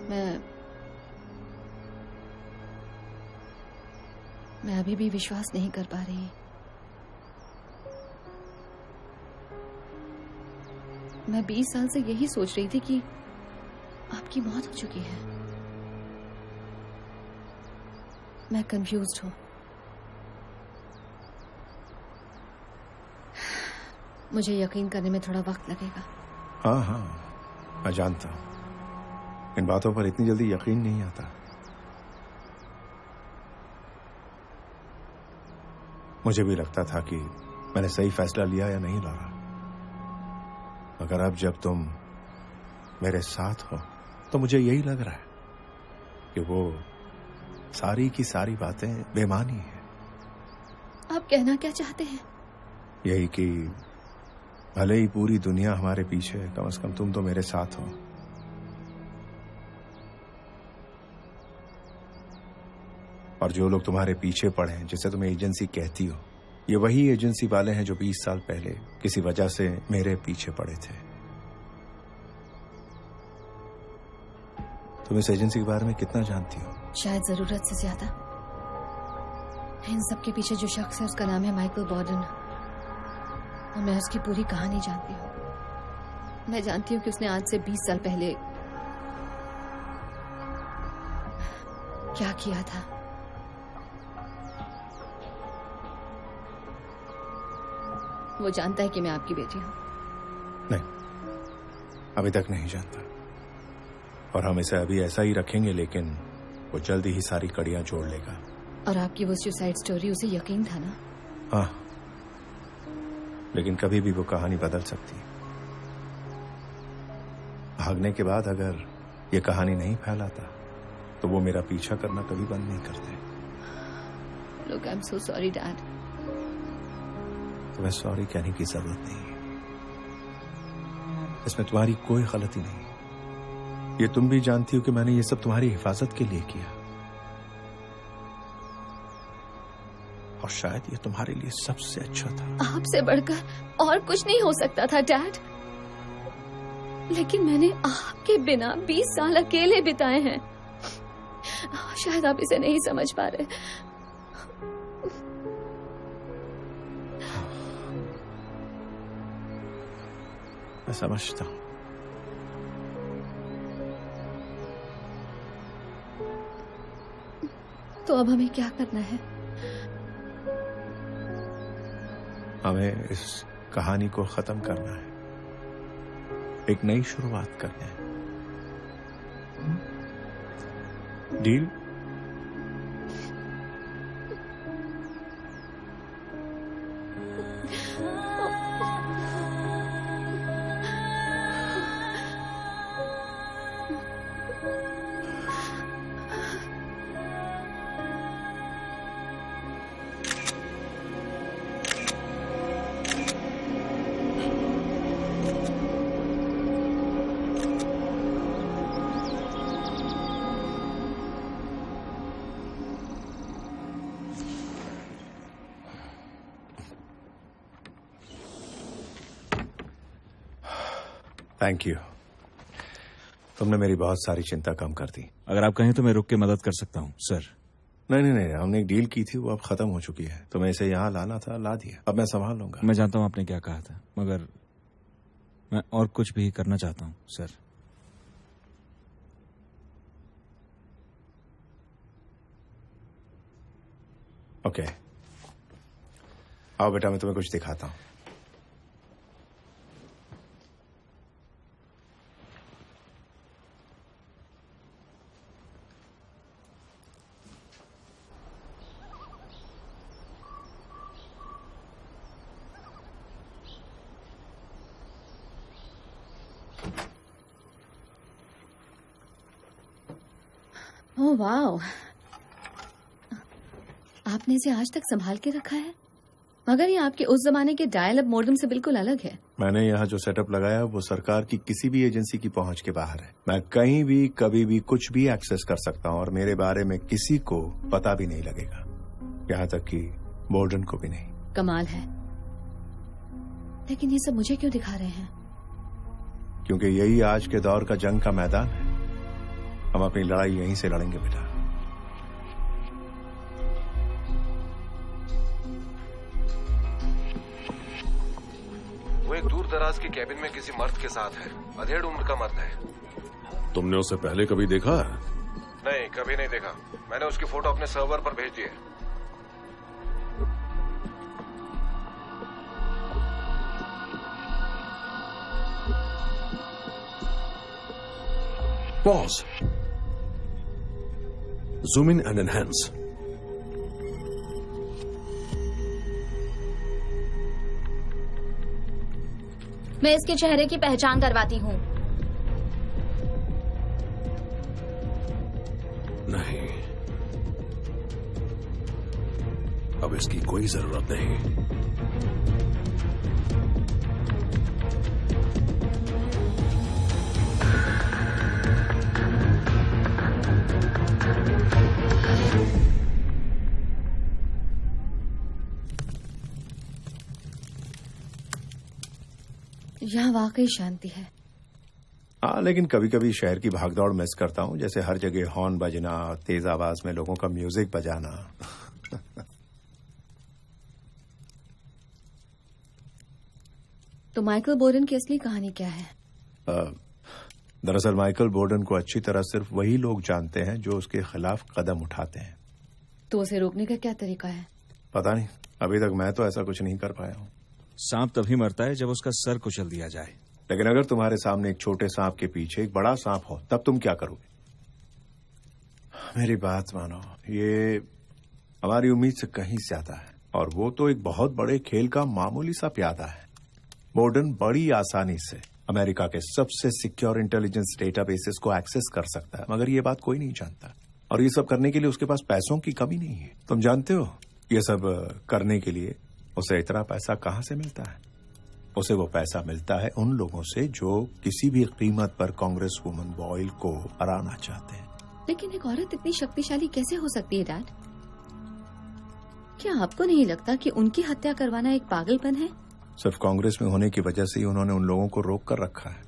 है। मैं अभी भी विश्वास नहीं कर पा रही। मैं 20 साल से यही सोच रही थी कि आपकी मौत हो चुकी है। मैं कंफ्यूज्ड हूं। मुझे यकीन करने में थोड़ा वक्त लगेगा। हाँ हाँ, मैं जानता हूं। इन बातों पर इतनी जल्दी यकीन नहीं आता। मुझे भी लगता था कि मैंने सही फैसला लिया या नहीं लाया, मगर अब जब तुम मेरे साथ हो तो मुझे यही लग रहा है कि वो सारी की सारी बातें बेमानी है।
आप कहना क्या चाहते हैं?
यही कि भले ही पूरी दुनिया हमारे पीछे है, कम से कम तुम तो मेरे साथ हो। और जो लोग तुम्हारे पीछे पड़े हैं, जिसे तुम एजेंसी कहती हो, ये वही एजेंसी वाले हैं जो 20 साल पहले किसी वजह से मेरे पीछे पड़े थे। तुम इस एजेंसी के बारे में कितना जानती हो?
शायद जरूरत से ज्यादा। इन सब के पीछे जो शख्स है उसका नाम है माइकल बॉर्डन, और मैं उसकी पूरी कहानी जानती हूँ। मैं जानती हूँ कि उसने आज से 20 साल पहले क्या किया था। वो जानता है कि मैं आपकी बेटी हूँ।
नहीं, अभी तक नहीं जानता, और हम इसे अभी ऐसा ही रखेंगे, लेकिन वो जल्दी ही सारी कड़ियां जोड़ लेगा।
और आपकी वो सुसाइड स्टोरी, उसे यकीन था ना?
हाँ, लेकिन कभी भी वो कहानी बदल सकती है। भागने के बाद अगर ये कहानी नहीं फैलाता तो वो मेरा पीछा करना कभी बंद नहीं करते।
Look, I'm so sorry, Dad.
तुम्हें सॉरी कहने की जरूरत नहीं है। इसमें तुम्हारी कोई गलती नहीं। ये तुम भी जानती हो कि मैंने ये सब तुम्हारी हिफाजत के लिए किया, और शायद ये तुम्हारे लिए सबसे अच्छा था।
आपसे बढ़कर और कुछ नहीं हो सकता था, डैड। लेकिन मैंने आपके बिना 20 साल अकेले बिताए हैं। शायद आप इसे नहीं समझ पा रहे।
मैं समझता हूं।
तो अब हमें क्या करना है?
हमें इस कहानी को खत्म करना है, एक नई शुरुआत करनी है। डील? थैंक यू, तुमने मेरी बहुत सारी चिंता कम कर दी।
अगर आप कहें तो मैं रुक के मदद कर सकता हूँ, सर।
नहीं, हमने एक डील की थी, वो अब खत्म हो चुकी है। तुम्हें इसे यहाँ लाना था, ला दिया। अब मैं संभाल लूंगा।
मैं जानता हूँ आपने क्या कहा था, मगर मैं और कुछ भी करना चाहता हूँ, सर।
ओके, आओ बेटा, मैं तुम्हें कुछ दिखाता हूं।
ओह वाओ, आपने इसे आज तक संभाल के रखा है, मगर ये आपके उस जमाने के डायल अप मॉडेम से बिल्कुल अलग है।
मैंने यहाँ जो सेटअप लगाया वो सरकार की किसी भी एजेंसी की पहुंच के बाहर है। मैं कहीं भी कभी भी कुछ भी एक्सेस कर सकता हूँ और मेरे बारे में किसी को पता भी नहीं लगेगा, यहाँ तक कि बोर्डन को भी नहीं।
कमाल है, लेकिन ये सब मुझे क्यों दिखा रहे हैं?
क्योंकि यही आज के दौर का जंग का मैदान है। हम अपनी लड़ाई यहीं से लड़ेंगे बेटा।
वो एक दूर दराज की कैबिन में किसी मर्द के साथ है। अधेड़ उम्र का मर्द है।
तुमने उसे पहले कभी देखा है?
नहीं, कभी नहीं देखा। मैंने उसकी फोटो अपने सर्वर पर भेज दी है।
Pause. Zoom in and enhance.
मैं इसके चेहरे की पहचान करवाती हूँ।
नहीं, अब इसकी कोई जरूरत नहीं।
यहाँ वाकई शांति है।
हाँ, लेकिन कभी कभी शहर की भागदौड़ मिस करता हूँ, जैसे हर जगह हॉर्न बजना, तेज आवाज में लोगों का म्यूजिक बजाना।
तो माइकल बोर्डन की असली कहानी क्या है?
दरअसल माइकल बोर्डन को अच्छी तरह सिर्फ वही लोग जानते हैं जो उसके खिलाफ कदम उठाते हैं।
तो उसे रोकने का क्या तरीका है?
पता नहीं, अभी तक मैं तो ऐसा कुछ नहीं कर पाया हूँ।
सांप तभी मरता है जब उसका सर कुचल दिया जाए।
लेकिन अगर तुम्हारे सामने एक छोटे सांप के पीछे एक बड़ा सांप हो, तब तुम क्या करोगे? मेरी बात मानो, ये हमारी उम्मीद से कहीं ज्यादा है, और वो तो एक बहुत बड़े खेल का मामूली सा प्यादा है। बोर्डन बड़ी आसानी से अमेरिका के सबसे सिक्योर इंटेलिजेंस डेटाबेसेस को एक्सेस कर सकता है, मगर ये बात कोई नहीं जानता। और ये सब करने के लिए उसके पास पैसों की कमी नहीं है। तुम जानते हो ये सब करने के लिए उसे इतना पैसा कहां से मिलता है? उसे वो पैसा मिलता है उन लोगों से जो किसी भी कीमत पर कांग्रेस वुमन बॉयल को हराना चाहते हैं।
लेकिन एक औरत इतनी शक्तिशाली कैसे हो सकती है डैड? क्या आपको नहीं लगता कि उनकी हत्या करवाना एक पागलपन है?
सिर्फ कांग्रेस में होने की वजह से ही उन्होंने उन लोगों को रोक कर रखा है।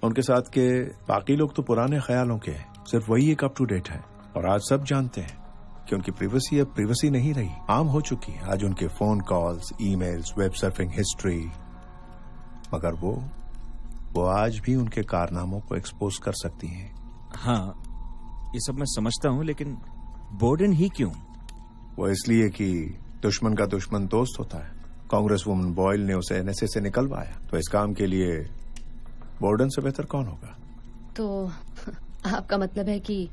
उनके साथ के बाकी लोग तो पुराने ख्यालों के हैं, सिर्फ वही एक अप टू डेट है। और आज सब जानते हैं कि उनकी प्रिवेसी अब प्रिवेसी नहीं रही, आम हो चुकी है। आज उनके phone calls, emails, web surfing history, मगर वो आज भी उनके कारनामों को एक्सपोज कर सकती हैं।
हाँ, ये सब मैं समझता हूँ, लेकिन बोर्डन ही क्यों?
वो इसलिए कि दुश्मन का दुश्मन दोस्त होता है। कांग्रेस वुमन बॉयल ने उसे एनएसए से निकलवाया, तो इस काम के लिए बोर्डन से बेहतर कौन होगा?
तो आपका मतलब है कि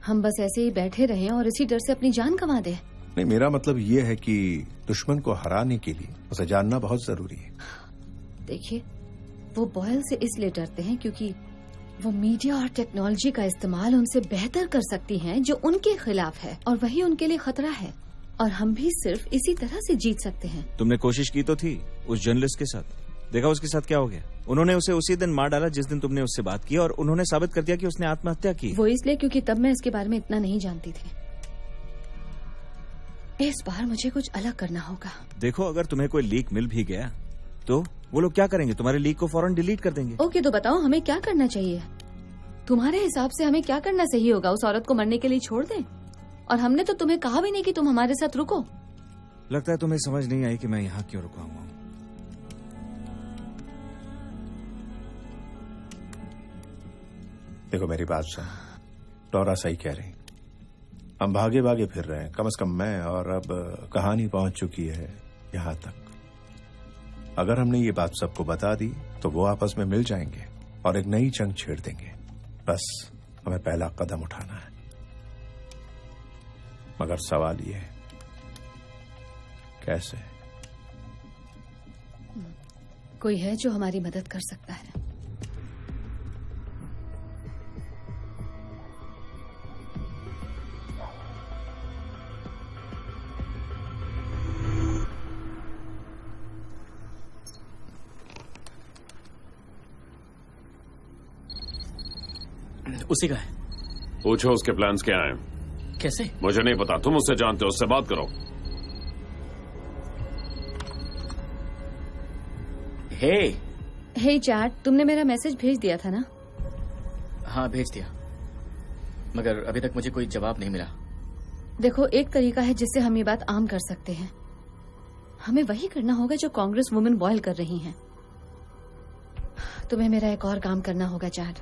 हम बस ऐसे ही बैठे रहें और इसी डर से अपनी जान गंवा दें?
नहीं, मेरा मतलब ये है कि दुश्मन को हराने के लिए उसे जानना बहुत जरूरी है।
देखिए, वो बॉयल से इसलिए डरते हैं क्योंकि वो मीडिया और टेक्नोलॉजी का इस्तेमाल उनसे बेहतर कर सकती हैं, जो उनके खिलाफ है, और वही उनके लिए खतरा है। और हम भी सिर्फ इसी तरह से जीत सकते हैं।
तुमने कोशिश की तो थी उस जर्नलिस्ट के साथ, देखा उसके साथ क्या हो गया? उन्होंने उसे उसी दिन मार डाला जिस दिन तुमने उससे बात की, और उन्होंने साबित कर दिया कि उसने आत्महत्या की।
वो इसलिए क्योंकि तब मैं इसके बारे में इतना नहीं जानती थी। इस बार मुझे कुछ अलग करना होगा।
देखो, अगर तुम्हें कोई लीक मिल भी गया तो वो लोग क्या करेंगे? तुम्हारे लीक को फौरन डिलीट कर देंगे।
ओके, तो बताओ हमें क्या करना चाहिए? तुम्हारे हिसाब से हमें क्या करना सही होगा? उस औरत को मरने के लिए छोड़ दें? और हमने तो तुम्हें कहा भी नहीं कि तुम हमारे साथ रुको।
लगता है तुम्हें समझ नहीं आई कि मैं यहाँ क्यों रुका हुआ हूँ।
देखो, मेरी बात सुन, डोरा सही कह रही। हम भागे भागे फिर रहे हैं, कम से कम मैं, और अब कहानी पहुंच चुकी है यहां तक। अगर हमने ये बात सबको बता दी तो वो आपस में मिल जाएंगे और एक नई जंग छेड़ देंगे। बस हमें पहला कदम उठाना है। मगर सवाल ये है, कैसे?
कोई है जो हमारी मदद कर सकता है?
उसी का है।
पूछो उसके प्लान्स क्या हैं।
कैसे?
मुझे नहीं पता, तुम उससे जानते हो, उससे बात करो।
हे चैट, तुमने मेरा मैसेज भेज दिया था ना?
हाँ, भेज दिया, मगर अभी तक मुझे कोई जवाब नहीं मिला।
देखो, एक तरीका है जिससे हम ये बात आम कर सकते हैं। हमें वही करना होगा जो कांग्रेस वुमेन बॉयल कर रही हैं। तुम्हें मेरा एक और काम करना होगा चैट।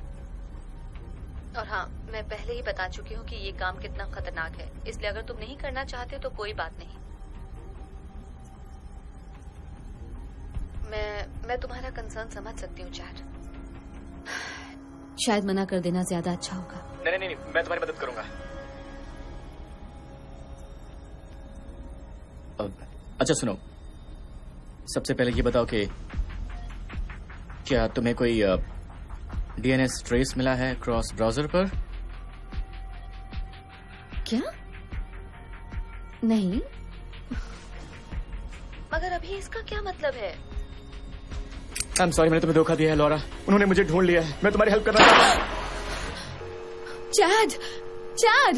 और हाँ, मैं पहले ही बता चुकी हूँ कि ये काम कितना खतरनाक है, इसलिए अगर तुम नहीं करना चाहते तो कोई बात नहीं। मैं तुम्हारा कंसर्न समझ सकती हूँ चैट। शायद मना कर देना ज्यादा अच्छा होगा।
नहीं, मैं तुम्हारी मदद करूंगा। अच्छा सुनो, सबसे पहले ये बताओ कि क्या तुम्हें कोई डीएनएस ट्रेस मिला है क्रॉस ब्राउजर पर?
क्या? नहीं, मगर अभी इसका क्या मतलब है?
I'm sorry, मैंने तुम्हें धोखा दिया है लॉरा। उन्होंने मुझे ढूंढ लिया है। मैं तुम्हारी हेल्प करना चाहता हूँ।
चैड, चैड,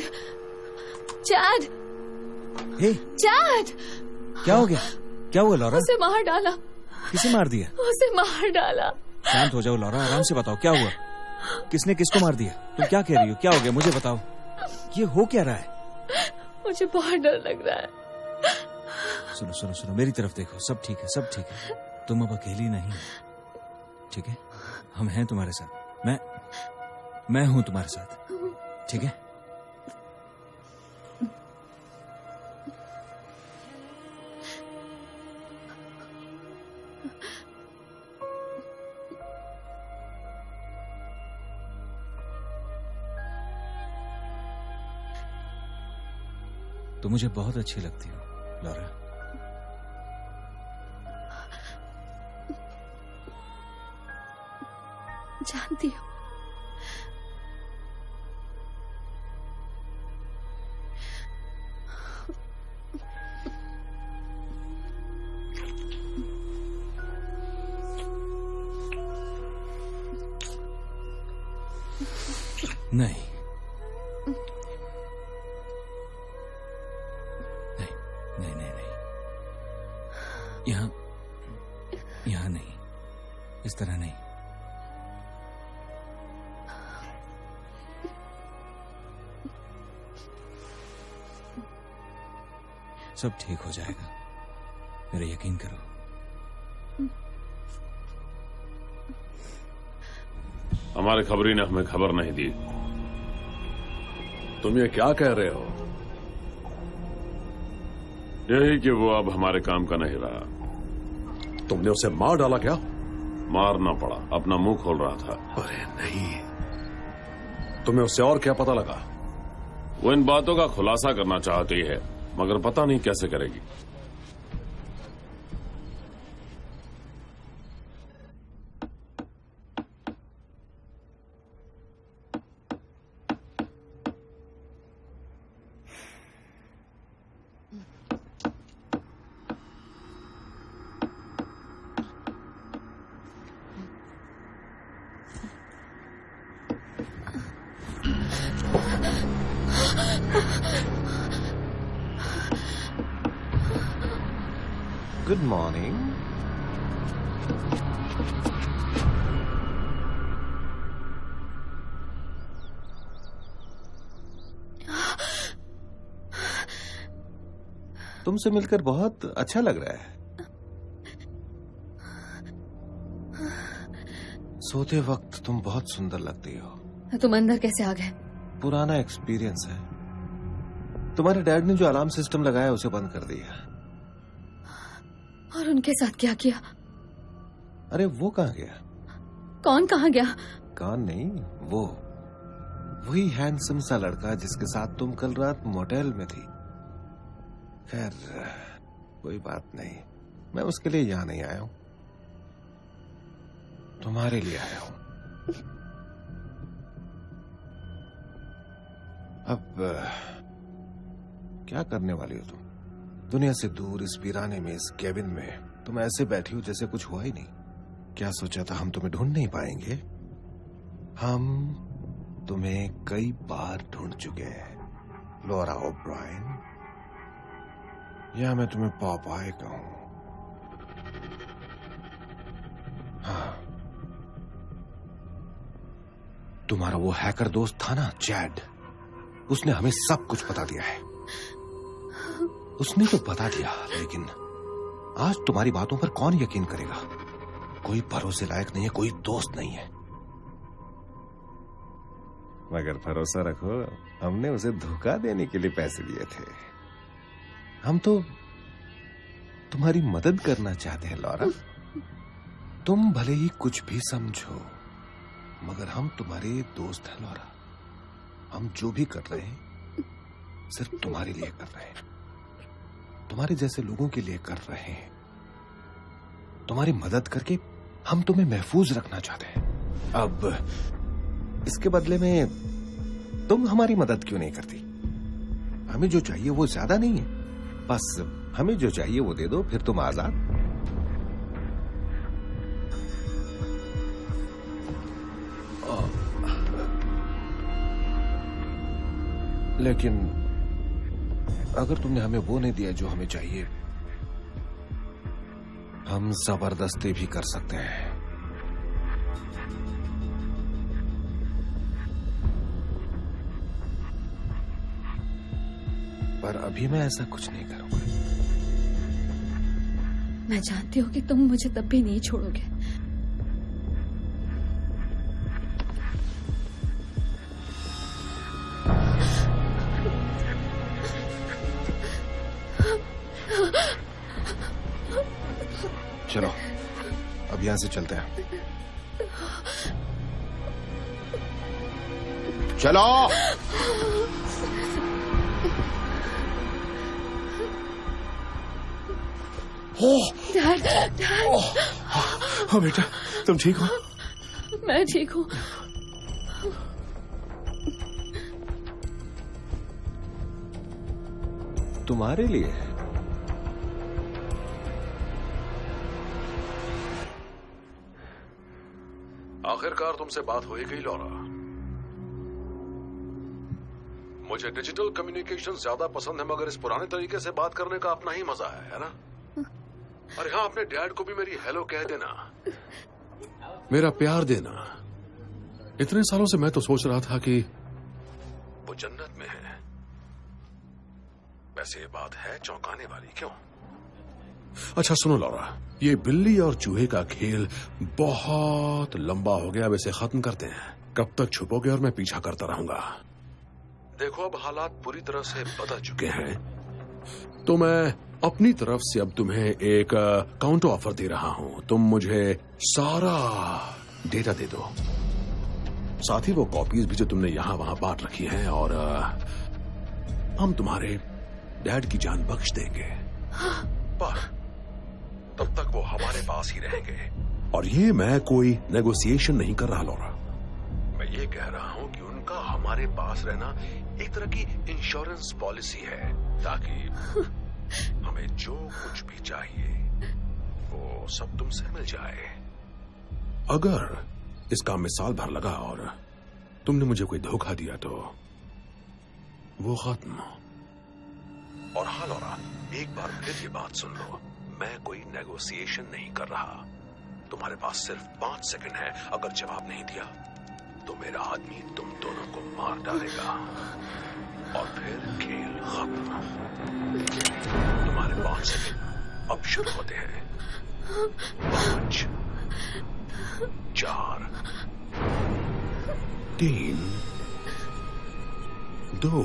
चैड,
चैड, क्या हो गया? क्या हुआ लॉरा?
उसे मार डाला।
किसे मार दिया?
उसे मार डाला।
शांत हो जाओ लॉरा, आराम से बताओ क्या हुआ। किसने किसको मार दिया? तुम क्या कह रही हो? क्या हो गया मुझे बताओ। ये हो क्या रहा है?
मुझे बहुत डर लग रहा है।
सुनो सुनो सुनो, मेरी तरफ देखो, सब ठीक है, सब ठीक है। तुम अब अकेली नहीं हो, ठीक है? हम हैं तुम्हारे साथ। मैं हूं तुम्हारे साथ, ठीक है? तो मुझे बहुत अच्छी लगती हो लॉरा।
जानती हूँ।
नहीं, यहाँ नहीं, इस तरह नहीं। सब ठीक हो जाएगा, मेरा यकीन करो।
हमारे खबरी ने हमें खबर नहीं दी।
तुम ये क्या कह रहे हो?
यही कि वो अब हमारे काम का नहीं रहा।
तुमने उसे मार डाला क्या?
मारना पड़ा, अपना मुंह खोल रहा था।
अरे नहीं, तुम्हें उससे और क्या पता लगा?
वो इन बातों का खुलासा करना चाहती है, मगर पता नहीं कैसे करेगी।
Good morning. तुमसे मिलकर बहुत अच्छा लग रहा है। सोते वक्त तुम बहुत सुंदर लगती हो।
तुम अंदर कैसे आ गए?
पुराना एक्सपीरियंस है।
तुम्हारे डैड ने जो अलार्म सिस्टम लगाया उसे बंद कर दिया।
और उनके साथ क्या किया?
अरे वो कहाँ गया?
कौन कहाँ गया?
कौन नहीं, वो वही हैंडसम सा लड़का जिसके साथ तुम कल रात मोटेल में थी। खैर कोई बात नहीं, मैं उसके लिए यहां नहीं आया हूं, तुम्हारे लिए आया हूं। अब क्या करने वाली हो तुम? दुनिया से दूर इस वीराने में, इस केबिन में तुम ऐसे बैठी हो जैसे कुछ हुआ ही नहीं। क्या सोचा था हम तुम्हें ढूंढ नहीं पाएंगे? हम तुम्हें कई बार ढूंढ चुके हैं लॉरा ओब्रायन, या मैं तुम्हें पॉपाय कहूं। हाँ, तुम्हारा वो हैकर दोस्त था ना चैड, उसने हमें सब कुछ बता दिया है। उसने तो बता दिया, लेकिन आज तुम्हारी बातों पर कौन यकीन करेगा? कोई भरोसे लायक नहीं है, कोई दोस्त नहीं है। मगर भरोसा रखो, हमने उसे धोखा देने के लिए पैसे दिए थे। हम तो तुम्हारी मदद करना चाहते हैं लॉरा। तुम भले ही कुछ भी समझो, मगर हम तुम्हारे दोस्त हैं लॉरा। हम जो भी कर रहे हैं सिर्फ तुम्हारे लिए कर रहे हैं, तुम्हारे जैसे लोगों के लिए कर रहे हैं। तुम्हारी मदद करके हम तुम्हें महफूज रखना चाहते हैं। अब इसके बदले में तुम हमारी मदद क्यों नहीं करती? हमें जो चाहिए वो ज्यादा नहीं है, बस हमें जो चाहिए वो दे दो, फिर तुम आजाद। लेकिन अगर तुमने हमें वो नहीं दिया जो हमें चाहिए, हम जबरदस्ती भी कर सकते हैं। पर अभी मैं ऐसा कुछ नहीं करूंगा।
मैं जानती हूँ कि तुम मुझे तब भी नहीं छोड़ोगे।
चलो अब यहां से चलते हैं। चलो।
Dad, dad.
हाँ बेटा, तुम ठीक हो?
मैं ठीक हूँ।
तुम्हारे लिए
आखिरकार तुमसे बात हो ही गई लॉरा। मुझे डिजिटल कम्युनिकेशन ज्यादा पसंद है, मगर इस पुराने तरीके से बात करने का अपना ही मजा है ना? अरे हाँ, अपने डैड को भी मेरी हेलो कह देना, मेरा प्यार देना। इतने सालों से मैं तो सोच रहा था कि वो जन्नत में है। वैसे ये बात है चौंकाने वाली, क्यों? अच्छा सुनो लॉरा, ये बिल्ली और चूहे का खेल बहुत लंबा हो गया। अब इसे खत्म करते हैं। कब तक छुपोगे और मैं पीछा करता रहूंगा? देखो अब हालात पूरी तरह से बदल चुके हैं, तो मैं अपनी तरफ से अब तुम्हें एक काउंटर ऑफर दे रहा हूं। तुम मुझे सारा डेटा दे दो, साथ ही वो कॉपीज भी जो तुमने यहां वहां बांट रखी हैं, और हम तुम्हारे डैड की जान बख्श देंगे। पर तब तक वो हमारे पास ही रहेंगे। और ये मैं कोई नेगोशिएशन नहीं कर रहा लॉरा, मैं ये कह रहा हूं कि उनका हमारे पास रहना एक तरह की इंश्योरेंस पॉलिसी है, ताकि हमें जो कुछ भी चाहिए वो सब तुमसे मिल जाए। अगर इसका मिसाल भर लगा और तुमने मुझे कोई धोखा दिया तो वो खत्म। और हाँ लॉरा, एक बार फिर ये बात सुन लो, मैं कोई नेगोशिएशन नहीं कर रहा। तुम्हारे पास सिर्फ 5 सेकंड है। अगर जवाब नहीं दिया तो मेरा आदमी तुम दोनों को मार डालेगा और फिर खेल खत्म। तुम्हारे 5 सेकंड अब शुरू होते हैं। 5, 4, 3, 2,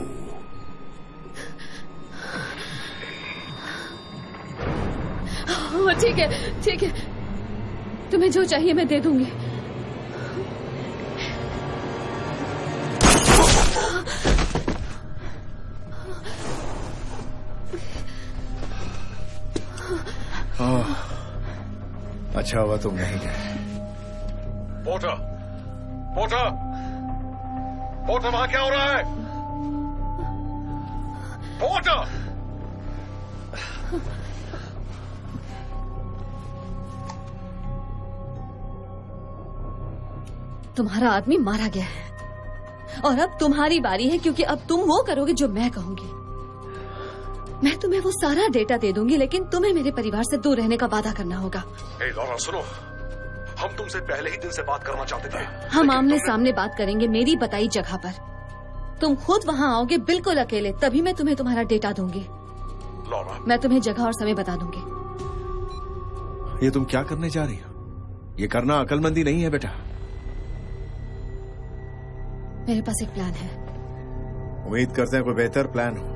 ठीक है, ठीक है, तुम्हें जो चाहिए मैं दे दूंगी।
अच्छा हुआ तुम नहीं गए।
पोर्टर, पोर्टर, पोर्टर, वहां क्या हो रहा है? पोर्टर!
तुम्हारा आदमी मारा गया है और अब तुम्हारी बारी है, क्योंकि अब तुम वो करोगे जो मैं कहूंगी। मैं तुम्हें वो सारा डेटा दे दूंगी, लेकिन तुम्हें मेरे परिवार से दूर रहने का वादा करना होगा।
हे लॉरा, सुनो, हम तुमसे पहले ही दिन से बात करना चाहते थे।
हम आमने सामने बात करेंगे मेरी बताई जगह पर। तुम खुद वहाँ आओगे बिल्कुल अकेले, तभी मैं तुम्हें तुम्हारा डेटा दूंगी।
लॉरा,
मैं तुम्हें जगह और समय बता दूंगी।
ये तुम क्या करने जा रही हो? ये करना अकलमंदी नहीं है बेटा।
मेरे पास एक प्लान है।
उम्मीद करते हैं कोई बेहतर प्लान हो।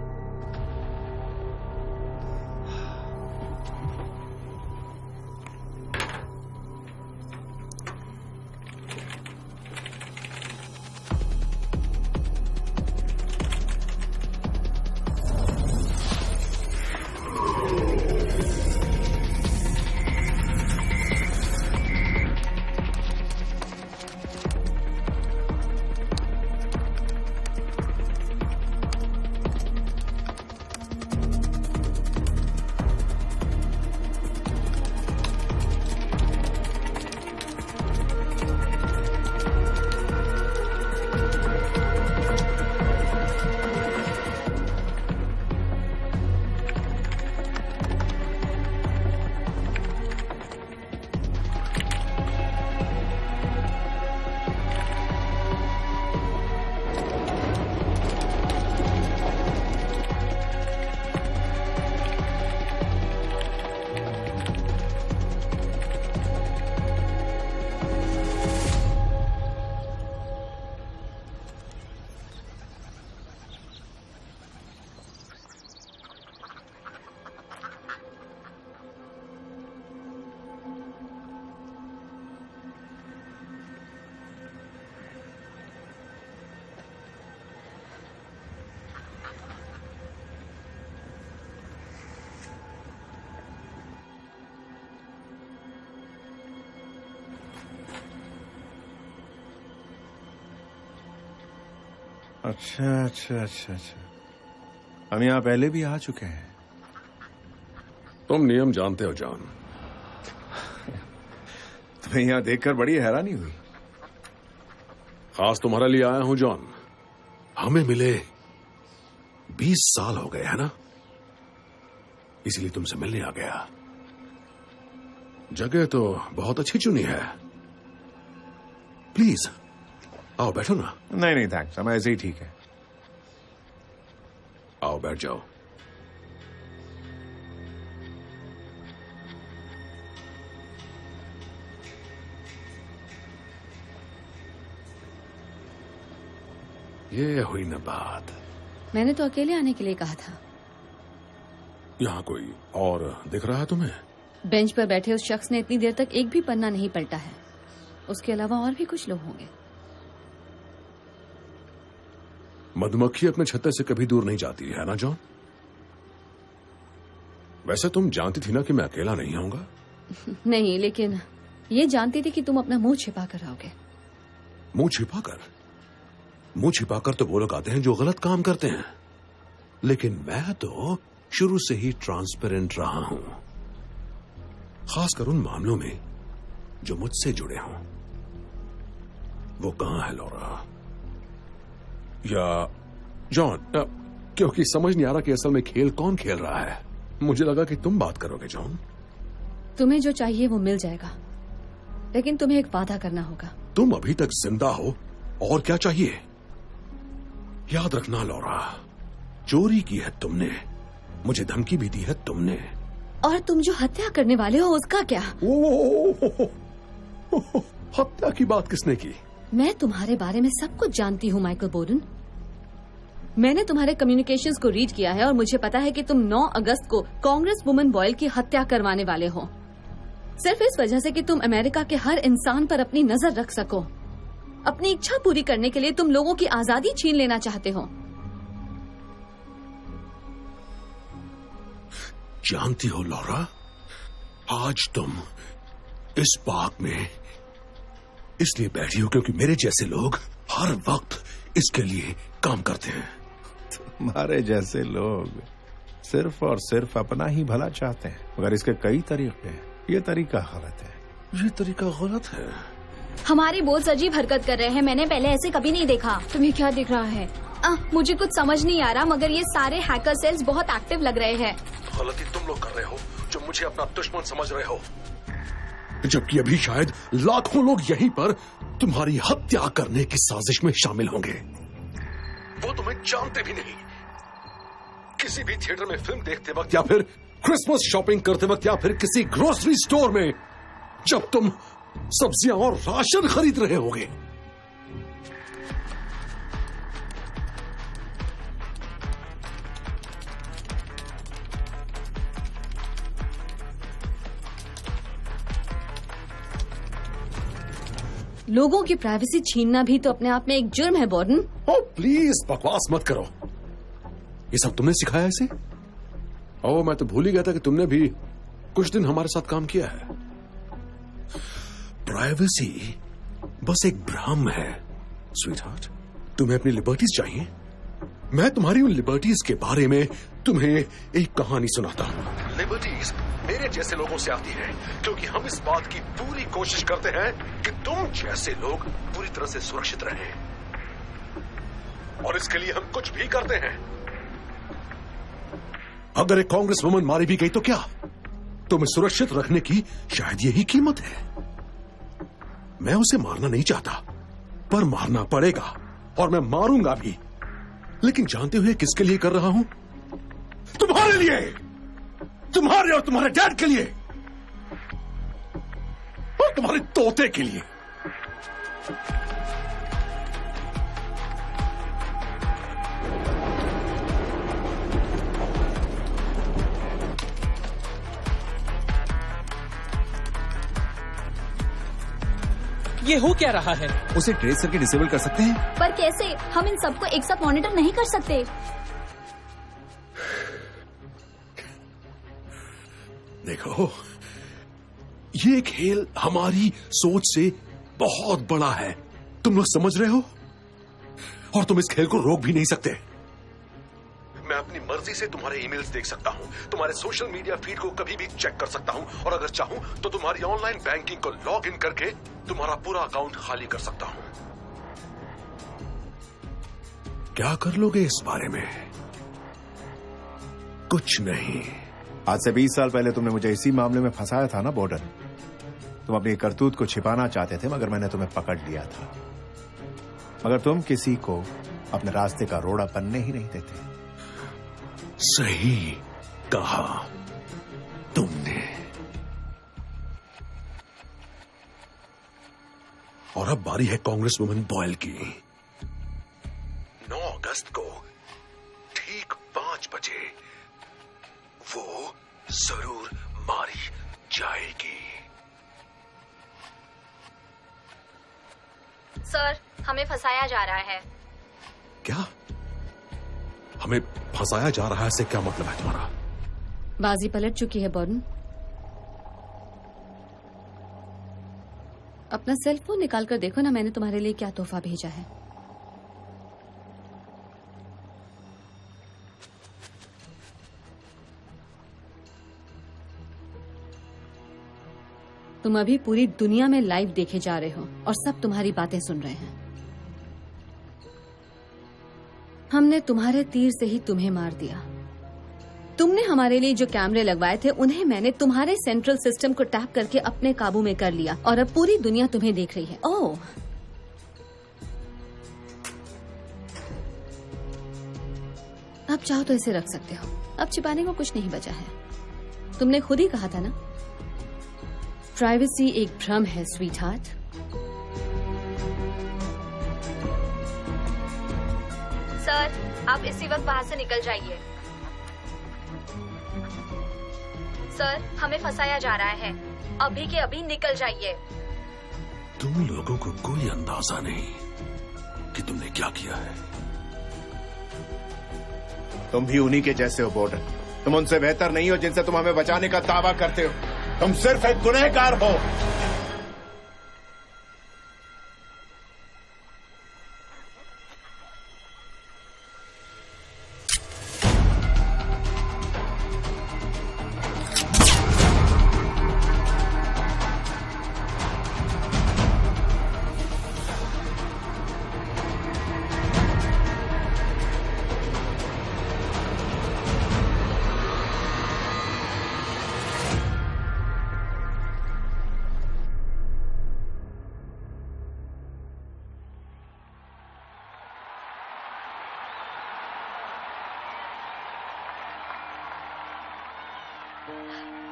अच्छा अच्छा अच्छा अच्छा, हम यहाँ पहले भी आ चुके हैं।
तुम नियम जानते हो जॉन।
तुम्हें यहाँ देखकर बड़ी हैरानी हुई।
खास तुम्हारे लिए आया हूं जॉन। हमें मिले 20 साल हो गए है ना, इसलिए तुमसे मिलने आ गया। जगह तो बहुत अच्छी चुनी है। प्लीज आओ, बैठो ना।
नहीं नहीं थैंक्स, हम ऐसे ही ठीक है।
आओ बैठ जाओ। ये हुई ना बात।
मैंने तो अकेले आने के लिए कहा था।
यहाँ कोई और दिख रहा है तुम्हें?
बेंच पर बैठे उस शख्स ने इतनी देर तक एक भी पन्ना नहीं पलटा है। उसके अलावा और भी कुछ लोग होंगे।
मधुमक्खी अपने छत्ते से कभी दूर नहीं जाती है ना जॉन? वैसे तुम जानती थी ना कि मैं अकेला नहीं आऊंगा?
नहीं, लेकिन ये जानती थी कि तुम अपना मुंह छिपा कर आओगे।
मुंह छिपाकर? मुंह छिपाकर तो वो लोग आते हैं जो गलत काम करते हैं, लेकिन मैं तो शुरू से ही ट्रांसपेरेंट रहा हूं, खासकर उन मामलों में जो मुझसे जुड़े हों। वो कहां है लॉरा? या जॉन, क्योंकि समझ नहीं आ रहा कि असल में खेल कौन खेल रहा है। मुझे लगा कि तुम बात करोगे जॉन।
तुम्हें जो चाहिए वो मिल जाएगा, लेकिन तुम्हें एक वादा करना होगा।
तुम अभी तक जिंदा हो, और क्या चाहिए? याद रखना लॉरा, चोरी की है तुमने, मुझे धमकी भी दी है तुमने।
और तुम जो हत्या करने वाले हो उसका क्या?
हत्या की बात किसने की?
मैं तुम्हारे बारे में सब कुछ जानती हूँ माइकल बोर्डन। मैंने तुम्हारे कम्युनिकेशंस को रीड किया है और मुझे पता है कि तुम 9 अगस्त को कांग्रेस वुमन बॉयल की हत्या करवाने वाले हो। सिर्फ इस वजह से कि तुम अमेरिका के हर इंसान पर अपनी नजर रख सको। अपनी इच्छा पूरी करने के लिए तुम लोगों की आजादी छीन लेना चाहते हो।
जानती हो लॉरा, आज तुम इस पार्क में इसलिए बैठी हो क्योंकि मेरे जैसे लोग हर वक्त इसके लिए काम करते हैं।
तुम्हारे जैसे लोग सिर्फ और सिर्फ अपना ही भला चाहते हैं, मगर इसके कई तरीके हैं। ये तरीका गलत है।
ये तरीका गलत है।
हमारे बॉस अजीब हरकत कर रहे हैं, मैंने पहले ऐसे कभी नहीं देखा।
तुम्हें क्या दिख रहा है?
मुझे कुछ समझ नहीं आ रहा, मगर ये सारे हैकर सेल्स बहुत एक्टिव लग रहे हैं।
गलती तुम लोग कर रहे हो जो मुझे अपना दुश्मन समझ रहे हो, जबकि अभी शायद लाखों लोग यहीं पर तुम्हारी हत्या करने की साजिश में शामिल होंगे। वो तुम्हें जानते भी नहीं। किसी भी थिएटर में फिल्म देखते वक्त या फिर क्रिसमस शॉपिंग करते वक्त या फिर किसी ग्रोसरी स्टोर में जब तुम सब्जियां और राशन खरीद रहे होगे,
लोगों की प्राइवेसी छीनना भी तो अपने आप में एक जुर्म है बॉर्डन।
ओह प्लीज बकवास मत करो। ये सब तुमने सिखाया इसे? ओह मैं तो भूल ही गया था कि तुमने भी कुछ दिन हमारे साथ काम किया है। प्राइवेसी बस एक भ्रम है स्वीटहार्ट। तुम्हें अपनी लिबर्टीज चाहिए? मैं तुम्हारी उन लिबर्टीज के बारे में तुम्हें एक कहानी सुनाता हूँ। लिबर्टीज मेरे जैसे लोगों से आती है क्योंकि हम इस बात की पूरी कोशिश करते हैं कि तुम जैसे लोग पूरी तरह से सुरक्षित रहें, और इसके लिए हम कुछ भी करते हैं। अगर एक कांग्रेस वुमन मारी भी गई तो क्या? तुम्हें सुरक्षित रखने की शायद यही कीमत है। मैं उसे मारना नहीं चाहता, पर मारना पड़ेगा और मैं मारूंगा भी। लेकिन जानते हुए किसके लिए कर रहा हूं? तुम्हारे लिए, तुम्हारे और तुम्हारे डैड के लिए, और तुम्हारे तोते के लिए।
ये हो क्या रहा है?
उसे ट्रेस करके डिसेबल कर सकते हैं।
पर कैसे? हम इन सबको एक साथ मॉनिटर नहीं कर सकते।
देखो, ये खेल हमारी सोच से बहुत बड़ा है। तुम लोग समझ रहे हो? और तुम इस खेल को रोक भी नहीं सकते। मैं अपनी मर्जी से तुम्हारे ईमेल्स देख सकता हूं, तुम्हारे सोशल मीडिया फीड को कभी भी चेक कर सकता हूं, और अगर चाहूं तो तुम्हारी ऑनलाइन बैंकिंग को लॉग इन करके तुम्हारा पूरा अकाउंट खाली कर सकता हूं। क्या कर लोगे इस बारे में? कुछ नहीं।
आज से 20 साल पहले तुमने मुझे इसी मामले में फंसाया था ना बॉर्डन। तुम अपनी करतूत को छिपाना चाहते थे, मगर मैंने तुम्हें पकड़ लिया था। मगर तुम किसी को अपने रास्ते का रोड़ा बनने ही नहीं देते।
सही कहा तुमने। और अब बारी है कांग्रेस वुमन बॉयल की। 9 अगस्त को ठीक 5 बजे वो जरूर मारी जाएगी।
सर, हमें फंसाया जा रहा है।
क्या? हमें फंसाया जा रहा है से क्या मतलब है तुम्हारा?
बाजी पलट चुकी है बॉर्डन। अपना सेल फोन निकाल कर देखो ना, मैंने तुम्हारे लिए क्या तोहफा भेजा है। तुम अभी पूरी दुनिया में लाइव देखे जा रहे हो और सब तुम्हारी बातें सुन रहे हैं। हमने तुम्हारे तीर से ही तुम्हें मार दिया। तुमने हमारे लिए जो कैमरे लगवाए थे उन्हें मैंने तुम्हारे सेंट्रल सिस्टम को टैप करके अपने काबू में कर लिया, और अब पूरी दुनिया तुम्हें देख रही है। ओह, अब चाहो तो इसे रख सकते हो। अब छिपाने को कुछ नहीं बचा है। तुमने खुद ही कहा था ना, प्राइवेसी एक भ्रम है स्वीटहार्ट।
सर, आप इसी वक्त बाहर से निकल जाइए। सर, हमें फंसाया जा रहा है। अभी के अभी निकल जाइए।
तुम लोगों को कोई अंदाजा नहीं कि तुमने क्या किया है।
तुम भी उन्हीं के जैसे हो बॉर्डन। तुम उनसे बेहतर नहीं हो जिनसे तुम हमें बचाने का दावा करते हो। तुम सिर्फ एक गुनहगार हो।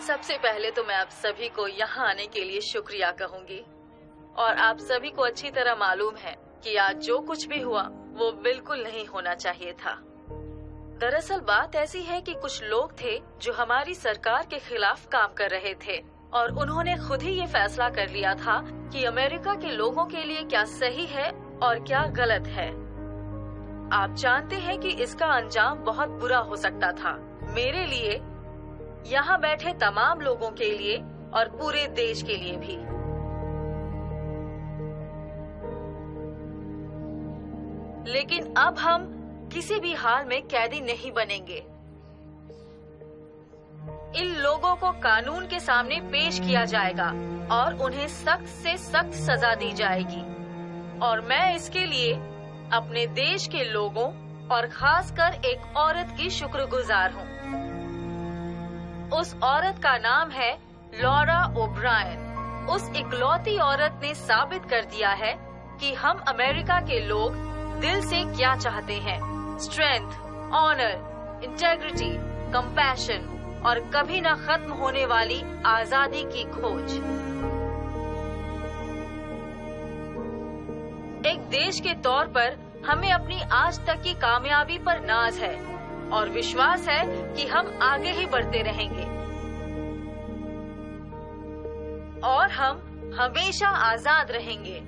सबसे पहले तो मैं आप सभी को यहाँ आने के लिए शुक्रिया कहूंगी। और आप सभी को अच्छी तरह मालूम है कि आज जो कुछ भी हुआ वो बिल्कुल नहीं होना चाहिए था। दरअसल बात ऐसी है कि कुछ लोग थे जो हमारी सरकार के खिलाफ काम कर रहे थे और उन्होंने खुद ही ये फैसला कर लिया था कि अमेरिका के लोगों के लिए क्या सही है और क्या गलत है। आप जानते हैं कि इसका अंजाम बहुत बुरा हो सकता था, मेरे लिए, यहाँ बैठे तमाम लोगों के लिए और पूरे देश के लिए भी। लेकिन अब हम किसी भी हाल में कैदी नहीं बनेंगे। इन लोगों को कानून के सामने पेश किया जाएगा और उन्हें सख्त से सख्त सजा दी जाएगी। और मैं इसके लिए अपने देश के लोगों और खासकर एक औरत की शुक्रगुजार हूँ। उस औरत का नाम है लॉरा ओब्रायन। उस इकलौती औरत ने साबित कर दिया है कि हम अमेरिका के लोग दिल से क्या चाहते हैं। स्ट्रेंथ, ऑनर, इंटेग्रिटी, कंपैशन और कभी न खत्म होने वाली आजादी की खोज। एक देश के तौर पर हमें अपनी आज तक की कामयाबी पर नाज है और विश्वास है कि हम आगे ही बढ़ते रहेंगे और हम हमेशा आजाद रहेंगे।